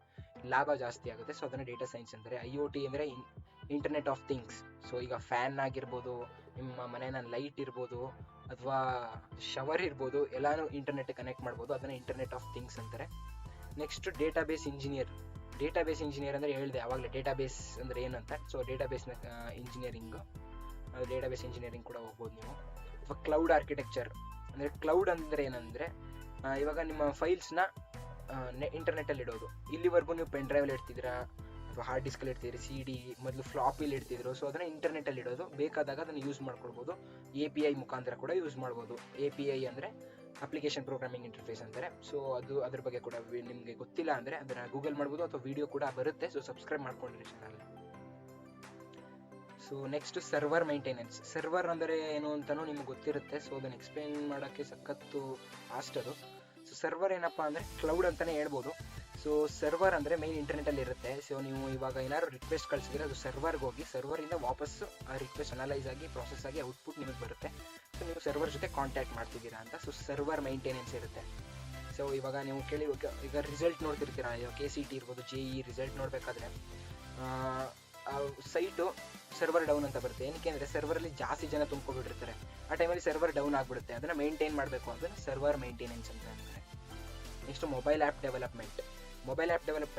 ಲಾಭ ಜಾಸ್ತಿ ಆಗುತ್ತೆ. ಸೊ ಅದನ್ನು ಡೇಟಾ ಸೈನ್ಸ್ ಅಂತಾರೆ. IoT ಅಂದರೆ ಇಂಟರ್ನೆಟ್ ಆಫ್ ಥಿಂಗ್ಸ್. ಸೊ ಈಗ ಫ್ಯಾನ್ ಆಗಿರ್ಬೋದು, ನಿಮ್ಮ ಮನೆಯ ಲೈಟ್ ಇರ್ಬೋದು, ಅಥವಾ ಶವರ್ ಇರ್ಬೋದು, ಎಲ್ಲಾನು ಇಂಟರ್ನೆಟ್ ಕನೆಕ್ಟ್ ಮಾಡ್ಬೋದು. ಅದನ್ನು ಇಂಟರ್ನೆಟ್ ಆಫ್ ಥಿಂಗ್ಸ್ ಅಂತಾರೆ. ನೆಕ್ಸ್ಟ್ ಡೇಟಾಬೇಸ್ ಇಂಜಿನಿಯರ್ ಅಂದರೆ ಹೇಳಿದೆ ಆವಾಗಲೇ ಡೇಟಾಬೇಸ್ ಅಂದರೆ ಏನಂತ. ಸೊ ಡೇಟಾಬೇಸ್ನ ಡೇಟಾಬೇಸ್ ಇಂಜಿನಿಯರಿಂಗ್ ಕೂಡ ಹೋಗ್ಬೋದು ನೀವು. ಅಥವಾ ಕ್ಲೌಡ್ ಆರ್ಕಿಟೆಕ್ಚರ್ ಅಂದರೆ ಕ್ಲೌಡ್ ಅಂದರೆ ಏನಂದರೆ ಇವಾಗ ನಿಮ್ಮ ಫೈಲ್ಸ್ನ ಇಂಟರ್ನೆಟ್ಟಲ್ಲಿ ಇಡೋದು. ಇಲ್ಲಿವರೆಗೂ ನೀವು ಪೆನ್ ಡ್ರೈವಲ್ಲಿ ಇಡ್ತಿದ್ದೀರಾ ಅಥವಾ ಹಾರ್ಡ್ ಡಿಸ್ಕಲ್ಲಿ ಇಡ್ತಿದ್ದೀರಿ, CD ಮೊದಲು ಫ್ಲಾಪಿಲಿ ಇಡ್ತಿದ್ರು. ಸೊ ಅದನ್ನು ಇಂಟರ್ನೆಟ್ಟಲ್ಲಿ ಇಡೋದು, ಬೇಕಾದಾಗ ಅದನ್ನು ಯೂಸ್ ಮಾಡ್ಕೊಳ್ಬೋದು. API ಮುಖಾಂತರ ಕೂಡ ಯೂಸ್ ಮಾಡ್ಬೋದು. API ಅಂದರೆ ಅಪ್ಲಿಕೇಶನ್ ಪ್ರೋಗ್ರಾಮಿಂಗ್ ಇಂಟರ್ಫೇಸ್ ಅಂತಾರೆ. ಸೊ ಅದ್ರ ಬಗ್ಗೆ ಕೂಡ ನಿಮಗೆ ಗೊತ್ತಿಲ್ಲ ಅಂದರೆ ಅದನ್ನು ಗೂಗಲ್ ಮಾಡ್ಬೋದು, ಅಥವಾ ವಿಡಿಯೋ ಕೂಡ ಬರುತ್ತೆ. ಸೊ ಸಬ್ಸ್ಕ್ರೈಬ್ ಮಾಡ್ಕೊಂಡಿರಿ channel. So next server maintenance. Server ಅಂದರೆ ಏನು ಅಂತಲೂ ನಿಮ್ಗೆ ಗೊತ್ತಿರುತ್ತೆ. ಸೊ ಅದನ್ನು ಎಕ್ಸ್ಪ್ಲೇನ್ ಮಾಡೋಕ್ಕೆ ಸಖತ್ತು ಫಾಸ್ಟ್ ಅದು. ಸೊ ಸರ್ವರ್ ಏನಪ್ಪ ಅಂದರೆ ಕ್ಲೌಡ್ ಅಂತಲೇ ಹೇಳ್ಬೋದು. ಸೊ ಸರ್ವರ್ ಅಂದರೆ ಮೈನ್ ಇಂಟರ್ನೆಟ್ಟಲ್ಲಿ ಇರುತ್ತೆ. ಸೊ ನೀವು ಇವಾಗ ಏನಾದ್ರು ರಿಕ್ವೆಸ್ಟ್ ಕಳಿಸಿದ್ರೆ ಅದು ಸರ್ವರ್ಗೆ ಹೋಗಿ ಸರ್ವರಿಂದ ವಾಪಸ್ಸು ಆ ರಿಕ್ವೆಸ್ಟ್ ಅನಲೈಸ್ ಆಗಿ ಪ್ರಾಸೆಸ್ ಆಗಿ ಔಟ್ಪುಟ್ ನಿಮಗೆ ಬರುತ್ತೆ. ಸೊ ನೀವು ಸರ್ವರ್ ಜೊತೆ ಕಾಂಟ್ಯಾಕ್ಟ್ ಮಾಡ್ತಿದ್ದೀರಾ ಅಂತ. ಸೊ ಸರ್ವರ್ ಮೈಂಟೆನೆನ್ಸ್ ಇರುತ್ತೆ. ಸೊ ಇವಾಗ ನೀವು ಈಗ ರಿಸಲ್ಟ್ ನೋಡ್ತಿರ್ತೀರಾ, ಇವಾಗ KCT ಇರ್ಬೋದು, JEE ರಿಸಲ್ಟ್ ನೋಡಬೇಕಾದ್ರೆ ಸೈಟು ಸರ್ವರ್ ಡೌನ್ ಅಂತ ಬರುತ್ತೆ. ಏನಕ್ಕೆ ಅಂದರೆ ಸರ್ವರಲ್ಲಿ ಜಾಸ್ತಿ ಜನ ತುಂಬ್ಕೊಬಿಟ್ಟಿರ್ತಾರೆ. ಆ ಟೈಮಲ್ಲಿ ಸರ್ವರ್ ಡೌನ್ ಆಗಿಬಿಡುತ್ತೆ. ಅದನ್ನು ಮೇಂಟೈನ್ ಮಾಡಬೇಕು ಅಂದರೆ ಸರ್ವರ್ ಮೇಂಟೆನೆನ್ಸ್ ಅಂತ ಅಂತಾರೆ. ನೆಕ್ಸ್ಟ್ ಮೊಬೈಲ್ ಆ್ಯಪ್ ಡೆವಲಪ್ಮೆಂಟ್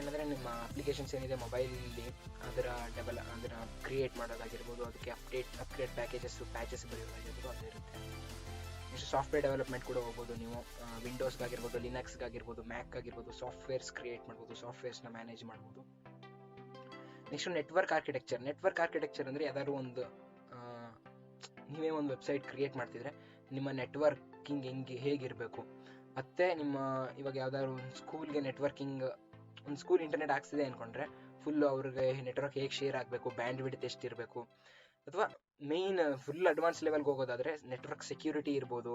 ಅಂದರೆ ನಿಮ್ಮ ಅಪ್ಲಿಕೇಶನ್ಸ್ ಏನಿದೆ ಮೊಬೈಲಲ್ಲಿ ಅದನ್ನು ಕ್ರಿಯೇಟ್ ಮಾಡೋದಾಗಿರ್ಬೋದು, ಅದಕ್ಕೆ ಅಪ್ಗ್ರೇಡ್ ಪ್ಯಾಚಸ್ ಬರೆಯೋದಾಗಿರ್ಬೋದು, ಅದು ಇರುತ್ತೆ. ನೆಕ್ಸ್ಟ್ ಸಾಫ್ಟ್ವೇರ್ ಡೆವಲಪ್ಮೆಂಟ್ ಕೂಡ ಹೋಗ್ಬೋದು ನೀವು. ವಿಂಡೋಸ್ಗಾಗಿರ್ಬೋದು, ಲಿನಕ್ಸ್ಗಾಗಿರ್ಬೋದು, ಮ್ಯಾಕ್ ಆಗಿರ್ಬೋದು, ಸಾಫ್ಟ್ವೇರ್ಸ್ ಕ್ರಿಯೇಟ್ ಮಾಡ್ಬೋದು, ಸಾಫ್ಟ್ವೇರ್ಸ್ನ ಮ್ಯಾನೇಜ್ ಮಾಡ್ಬೋದು. ನೆಕ್ಸ್ಟ್ ನೆಟ್ವರ್ಕ್ ಆರ್ಕಿಟೆಕ್ಚರ್ ಅಂದರೆ ಯಾವ್ದಾದ್ರು ಒಂದು ನೀವೇ ಒಂದು ವೆಬ್ಸೈಟ್ ಕ್ರಿಯೇಟ್ ಮಾಡ್ತಿದ್ರೆ ನಿಮ್ಮ ನೆಟ್ವರ್ಕಿಂಗ್ ಹೇಗಿರಬೇಕು. ಮತ್ತು ನಿಮ್ಮ ಇವಾಗ ಯಾವ್ದಾದ್ರು ಒಂದು ಸ್ಕೂಲ್ಗೆ ಒಂದು ಸ್ಕೂಲ್ ಇಂಟರ್ನೆಟ್ ಆಗ್ತಿದೆ ಅಂದ್ಕೊಂಡ್ರೆ ಫುಲ್ಲು ಅವ್ರಿಗೆ ನೆಟ್ವರ್ಕ್ ಹೇಗೆ ಶೇರ್ ಆಗಬೇಕು, ಬ್ಯಾಂಡ್ ವಿಡ್ತ್ ಎಷ್ಟಿರಬೇಕು, ಅಥವಾ ಮೇಯ್ನ್ ಫುಲ್ ಅಡ್ವಾನ್ಸ್ ಲೆವೆಲ್ಗೆ ಹೋಗೋದಾದರೆ ನೆಟ್ವರ್ಕ್ ಸೆಕ್ಯೂರಿಟಿ ಇರ್ಬೋದು,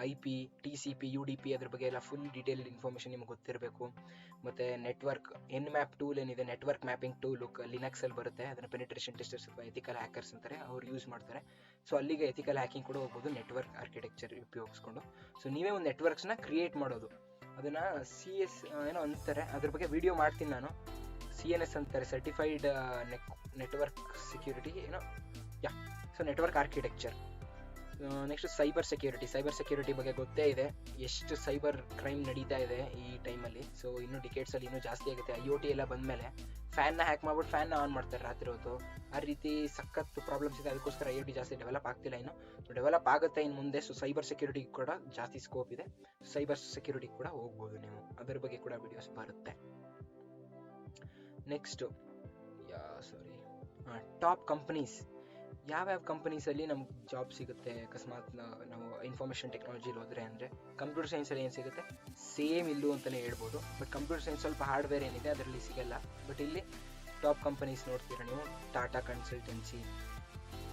IP, TCP, UDP ಅದ್ರ ಬಗ್ಗೆ ಎಲ್ಲ ಫುಲ್ ಡೀಟೇಲ್ಡ್ ಇನ್ಫಾರ್ಮೇಷನ್ ನಿಮ್ಗೆ ಗೊತ್ತಿರಬೇಕು. ಮತ್ತು ನೆಟ್ವರ್ಕ್ Nmap ಟೂಲ್ ಏನಿದೆ, ನೆಟ್ವರ್ಕ್ ಮ್ಯಾಪಿಂಗ್ ಟೂಲು ಲಿನಕ್ಸಲ್ಲಿ ಬರುತ್ತೆ. ಅದನ್ನು ಪೆನಿಟ್ರೇಷನ್ ಟೆಸ್ಟರ್ಸ್ ಅಥವಾ ಎಥಿಕಲ್ ಹ್ಯಾಕರ್ಸ್ ಅಂತಾರೆ, ಅವ್ರು ಯೂಸ್ ಮಾಡ್ತಾರೆ. ಸೊ ಅಲ್ಲಿಗೆ ಎಥಿಕಲ್ ಹ್ಯಾಕಿಂಗ್ ಕೂಡ ಹೋಗ್ಬೋದು ನೆಟ್ವರ್ಕ್ ಆರ್ಕಿಟೆಕ್ಚರ್ ಉಪಯೋಗಿಸ್ಕೊಂಡು. ಸೊ ನೀವೇ ಒಂದು ನೆಟ್ವರ್ಕ್ಸ್ನ ಕ್ರಿಯೇಟ್ ಮಾಡೋದು, ಅದನ್ನು CS ಏನೋ ಅಂತಾರೆ, ಅದ್ರ ಬಗ್ಗೆ ವಿಡಿಯೋ ಮಾಡ್ತೀನಿ ನಾನು. CNS ಅಂತಾರೆ, ಸರ್ಟಿಫೈಡ್ ನೆಟ್ವರ್ಕ್ ಸೆಕ್ಯೂರಿಟಿ ಏನೋ. So network architecture. Next cyber security ಬಗ್ಗೆ ಗೊತ್ತೇ ಇದೆ, ಎಷ್ಟು ಸೈಬರ್ ಕ್ರೈಮ್ ನಡೀತಾ ಇದೆ ಈ ಟೈಮಲ್ಲಿ. ಸೊ ಇನ್ನೂ ಡಿಕೇಟ್ಸಲ್ಲಿ ಇನ್ನೂ ಜಾಸ್ತಿ ಆಗುತ್ತೆ. IoT ಎಲ್ಲ ಬಂದಮೇಲೆ ಫ್ಯಾನ್ನ ಹ್ಯಾಕ್ ಮಾಡ್ಬಿಟ್ಟು ಫ್ಯಾನ್ನ ಆನ್ ಮಾಡ್ತಾರೆ ರಾತ್ರಿ ಹೊತ್ತು. ಆ ರೀತಿ ಸಖತ್ತು ಪ್ರಾಬ್ಲಮ್ಸ್ ಇದೆ. ಅದಕ್ಕೋಸ್ಕರ IoT ಜಾಸ್ತಿ ಡೆವಲಪ್ ಆಗ್ತಿಲ್ಲ ಇನ್ನು. ಡೆವಲಪ್ ಆಗುತ್ತೆ ಇನ್ನು ಮುಂದೆ. ಸೊ ಸೈಬರ್ ಸೆಕ್ಯೂರಿಟಿ ಕೂಡ ಜಾಸ್ತಿ ಸ್ಕೋಪ್ ಇದೆ. ಸೈಬರ್ ಸೆಕ್ಯೂರಿಟಿ ಕೂಡ ಹೋಗ್ಬೋದು ನೀವು, ಅದರ ಬಗ್ಗೆ ಕೂಡ ವಿಡಿಯೋಸ್ ಬರುತ್ತೆ. Next top companies. ಯಾವ್ಯಾವ ಕಂಪನೀಸಲ್ಲಿ ನಮ್ಗೆ ಜಾಬ್ ಸಿಗುತ್ತೆ ಅಕಸ್ಮಾತ್ ನಾವು ಇನ್ಫಾರ್ಮೇಷನ್ ಟೆಕ್ನಾಲಜಿಲಿ ಹೋದರೆ ಅಂದರೆ. ಕಂಪ್ಯೂಟರ್ ಸೈನ್ಸಲ್ಲಿ ಏನು ಸಿಗುತ್ತೆ ಸೇಮ್ ಇಲ್ಲೂ ಅಂತಲೇ ಹೇಳ್ಬೋದು. ಬಟ್ ಕಂಪ್ಯೂಟರ್ ಸೈನ್ಸ್ ಸ್ವಲ್ಪ ಹಾರ್ಡ್ವೇರ್ ಏನಿದೆ ಅದರಲ್ಲಿ ಸಿಗಲ್ಲ. ಬಟ್ ಇಲ್ಲಿ ಟಾಪ್ ಕಂಪನೀಸ್ ನೋಡ್ತೀರಾ ನೀವು, ಟಾಟಾ ಕನ್ಸಲ್ಟೆನ್ಸಿ,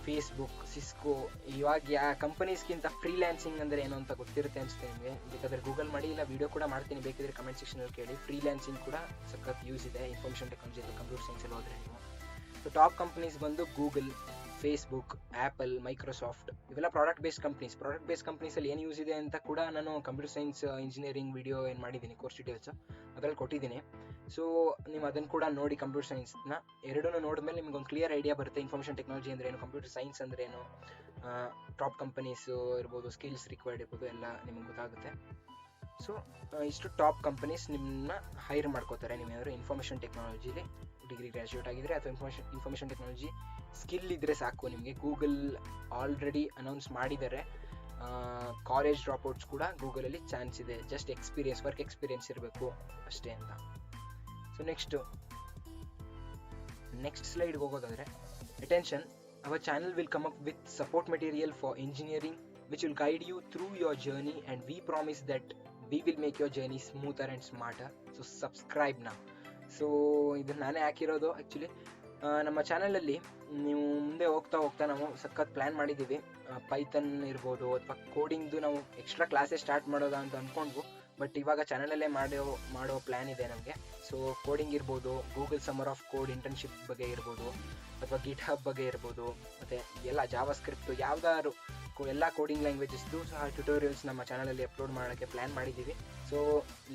ಫೇಸ್ಬುಕ್, ಸಿಸ್ಕೋ. ಇವಾಗ ಕಂಪನೀಸ್ಗಿಂತ ಫ್ರೀಲ್ಯಾನ್ಸಿಂಗ್ ಅಂದರೆ ಏನು ಅಂತ ಗೊತ್ತಿರುತ್ತೆ ಅನಿಸುತ್ತೆ ನಿಮಗೆ. ಬೇಕಾದರೆ ಗೂಗಲ್ ಮಾಡಿ, ಇಲ್ಲ ವಿಡಿಯೋ ಕೂಡ ಮಾಡ್ತೀನಿ, ಬೇಕಿದ್ರೆ ಕಮೆಂಟ್ ಸೆಕ್ಷನಲ್ಲಿ ಕೇಳಿ. ಫ್ರೀಲ್ಯಾನ್ಸಿಂಗ್ ಕೂಡ ಸಖತ್ ಯೂಸ್ ಇದೆ ಇನ್ಫಾರ್ಮೇಷನ್ ಟೆಕ್ನಾಲಜಿ ಅಥವಾ ಕಂಪ್ಯೂಟರ್ ಸೈನ್ಸಲ್ಲಿ ಹೋದರೆ ನೀವು. ಸೊ ಟಾಪ್ ಕಂಪನೀಸ್ ಬಂದು ಗೂಗಲ್, ಫೇಸ್ಬುಕ್, ಆ್ಯಪಲ್, ಮೈಕ್ರೋಸಾಫ್ಟ್, ಇವೆಲ್ಲ ಪ್ರಾಡಕ್ಟ್ ಬೇಸ್ಡ್ ಕಂಪ್ನೀಸಲ್ಲಿ ಏನು ಯೂಸ್ ಇದೆ ಅಂತ ಕೂಡ ನಾನು ಕಂಪ್ಯೂಟರ್ ಸೈನ್ಸ್ ಇಂಜಿನಿಯರಿಂಗ್ ವಿಡಿಯೋ ಏನು ಮಾಡಿದ್ದೀನಿ, ಕೋರ್ಸ್ ಡೀಟೇಲ್ಸು ಅದರಲ್ಲಿ ಕೊಟ್ಟಿದ್ದೀನಿ. ಸೊ ನೀವು ಅದನ್ನು ಕೂಡ ನೋಡಿ. ಕಂಪ್ಯೂಟರ್ ಸೈನ್ಸ್ನ ಎರಡನ್ನೂ ನೋಡಿದ್ಮೇಲೆ ನಿಮ್ಗೆ ಒಂದು ಕ್ಲಿಯರ್ ಐಡಿಯಾ ಬರುತ್ತೆ. ಇನ್ಫಾರ್ಮೇಷನ್ ಟೆಕ್ನಾಲಜಿ ಅಂದರೆ ಏನು, ಕಂಪ್ಯೂಟರ್ ಸೈನ್ಸ್ ಅಂದರೆ ಏನು, ಟಾಪ್ ಕಂಪನೀಸು ಇರ್ಬೋದು, ಸ್ಕಿಲ್ಸ್ ರಿಕ್ವೈರ್ಡ್ ಇರ್ಬೋದು, ಎಲ್ಲ ನಿಮಗೆ ಗೊತ್ತಾಗುತ್ತೆ. ಸೊ ಇಷ್ಟು ಟಾಪ್ ಕಂಪನೀಸ್ ನಿಮ್ಮನ್ನ ಹೈರ್ ಮಾಡ್ಕೋತಾರೆ. ನೀವೇನಾದ್ರು ಇನ್ಫಾರ್ಮೇಷನ್ ಟೆಕ್ನಾಲಜಿಲಿ ಡಿಗ್ರಿ ಗ್ರ್ಯಾಜುಯೇಟ್ ಆಗಿದ್ರೆ ಅಥವಾ ಇನ್ಫಾರ್ಮೇಷನ್ ಟೆಕ್ನಾಲಜಿ ಸ್ಕಿಲ್ ಇದ್ದರೆ ಸಾಕು ನಿಮಗೆ. ಗೂಗಲ್ ಆಲ್ರೆಡಿ ಅನೌನ್ಸ್ ಮಾಡಿದ್ದಾರೆ ಕಾಲೇಜ್ ಡ್ರಾಪ್ಔಟ್ಸ್ ಕೂಡ ಗೂಗಲಲ್ಲಿ ಚಾನ್ಸ್ ಇದೆ. ಜಸ್ಟ್ ವರ್ಕ್ ಎಕ್ಸ್ಪೀರಿಯನ್ಸ್ ಇರಬೇಕು ಅಷ್ಟೇ ಅಂತ. ಸೊ ನೆಕ್ಸ್ಟ್ ಸ್ಲೈಡ್ಗೆ ಹೋಗೋದಾದರೆ, attention, our channel will come up with support material for engineering which will guide you through your journey, and we promise that we will make your journey smoother and smarter. So subscribe now. So ಇದು ನಾನೇ ಹಾಕಿರೋದು actually. ನಮ್ಮ ಚಾನಲಲ್ಲಿ ನೀವು ಮುಂದೆ ಹೋಗ್ತಾ ನಾವು ಸಖತ್ ಪ್ಲ್ಯಾನ್ ಮಾಡಿದ್ದೀವಿ. ಪೈಥನ್ ಇರ್ಬೋದು ಅಥವಾ ಕೋಡಿಂಗ್ದು ನಾವು ಎಕ್ಸ್ಟ್ರಾ ಕ್ಲಾಸಸ್ ಸ್ಟಾರ್ಟ್ ಮಾಡೋದಾ ಅಂತ ಅಂದ್ಕೊಂಡ್ವು, ಬಟ್ ಇವಾಗ ಚಾನಲಲ್ಲೇ ಮಾಡೋ ಪ್ಲ್ಯಾನ್ ಇದೆ ನಮಗೆ. ಸೊ ಕೋಡಿಂಗ್ ಇರ್ಬೋದು, Google summer of code internship ಬಗ್ಗೆ ಇರ್ಬೋದು, ಅಥವಾ ಗಿಟ್ ಹಬ್ ಬಗ್ಗೆ ಇರ್ಬೋದು, ಮತ್ತು ಎಲ್ಲ ಜಾವಾ ಸ್ಕ್ರಿಪ್ಟು ಯಾವ್ದಾದ್ರು ಎಲ್ಲ ಕೋಡಿಂಗ್ ಲ್ಯಾಂಗ್ವೇಜಸ್ದು ಸಹ ಟ್ಯುಟೋರಿಯಲ್ಸ್ ನಮ್ಮ ಚಾನಲಲ್ಲಿ ಅಪ್ಲೋಡ್ ಮಾಡೋಕ್ಕೆ ಪ್ಲ್ಯಾನ್ ಮಾಡಿದ್ದೀವಿ. ಸೊ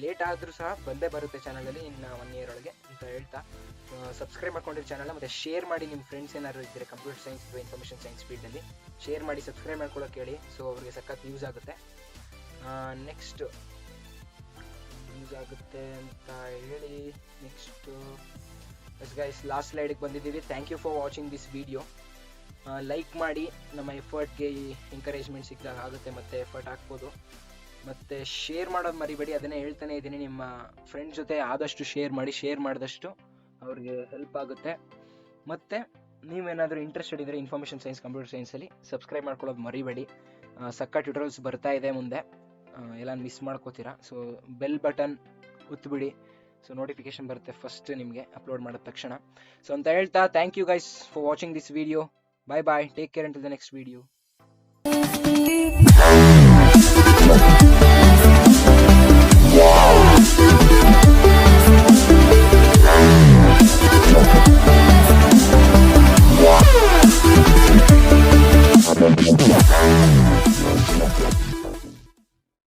ಲೇಟ್ ಆದರೂ ಸಹ ಬಂದೇ ಬರುತ್ತೆ ಚಾನಲಲ್ಲಿ ಇನ್ನು 1 year ಒಳಗೆ ಅಂತ ಹೇಳ್ತಾ, ಸಬ್ಸ್ಕ್ರೈಬ್ ಮಾಡ್ಕೊಂಡಿರೋ ಚಾನಲ್, ಮತ್ತು ಶೇರ್ ಮಾಡಿ. ನಿಮ್ಮ ಫ್ರೆಂಡ್ಸ್ ಏನಾದ್ರು ಇದ್ದರೆ ಕಂಪ್ಯೂಟರ್ ಸೈನ್ಸ್ ಅಥವಾ ಇನ್ಫಾರ್ಮೇಷನ್ ಸೈನ್ಸ್ ಫೀಲ್ಡಲ್ಲಿ ಶೇರ್ ಮಾಡಿ, ಸಬ್ಸ್ಕ್ರೈಬ್ ಮಾಡ್ಕೊಳ್ಳೋಕೆ ಹೇಳಿ. ಸೊ ಅವ್ರಿಗೆ ಸಖತ್ ಯೂಸ್ ಆಗುತ್ತೆ. ನೆಕ್ಸ್ಟ್ ಯೂಸ್ ಆಗುತ್ತೆ ಅಂತ ಹೇಳಿ ನೆಕ್ಸ್ಟು ಗೈಸ್ ಲಾಸ್ಟ್ ಸ್ಲೈಡಿಗೆ ಬಂದಿದ್ದೀವಿ. Thank you for watching this video. Like ಮಾಡಿ, ನಮ್ಮ ಎಫರ್ಟ್ಗೆ ಎಂಕರೇಜ್ಮೆಂಟ್ ಸಿಕ್ಕಿದಾಗ ಆಗುತ್ತೆ, ಮತ್ತು ಎಫರ್ಟ್ ಹಾಕ್ಬೋದು. ಮತ್ತು ಶೇರ್ ಮಾಡೋದು ಮರಿಬೇಡಿ, ಅದನ್ನೇ ಹೇಳ್ತಾನೆ ಇದ್ದೀನಿ. ನಿಮ್ಮ ಫ್ರೆಂಡ್ಸ್ ಜೊತೆ ಆದಷ್ಟು ಶೇರ್ ಮಾಡಿ, ಶೇರ್ ಮಾಡಿದಷ್ಟು ಅವ್ರಿಗೆ ಹೆಲ್ಪ್ ಆಗುತ್ತೆ. ಮತ್ತು ನೀವೇನಾದರೂ ಇಂಟ್ರೆಸ್ಟೆಡ್ ಇದ್ದರೆ ಇನ್ಫಾರ್ಮೇಷನ್ ಸೈನ್ಸ್, ಕಂಪ್ಯೂಟರ್ ಸೈನ್ಸಲ್ಲಿ ಸಬ್ಸ್ಕ್ರೈಬ್ ಮಾಡ್ಕೊಳ್ಳೋದು ಮರಿಬೇಡಿ. ಸಕ್ಕ ಟ್ಯುಟೋರಿಯಲ್ಸ್ ಬರ್ತಾ ಇದೆ ಮುಂದೆ, ಎಲ್ಲ ಮಿಸ್ ಮಾಡ್ಕೋತೀರಾ. ಸೊ ಬೆಲ್ ಬಟನ್ ಒತ್ತಿಬಿಡಿ, ಸೊ ನೋಟಿಫಿಕೇಶನ್ ಬರುತ್ತೆ ಫಸ್ಟ್ ನಿಮಗೆ ಅಪ್ಲೋಡ್ ಮಾಡಿದ ತಕ್ಷಣ. ಸೊ ಅಂತ ಹೇಳ್ತಾ, thank you guys for watching this video. Bye bye. Take care until the next video.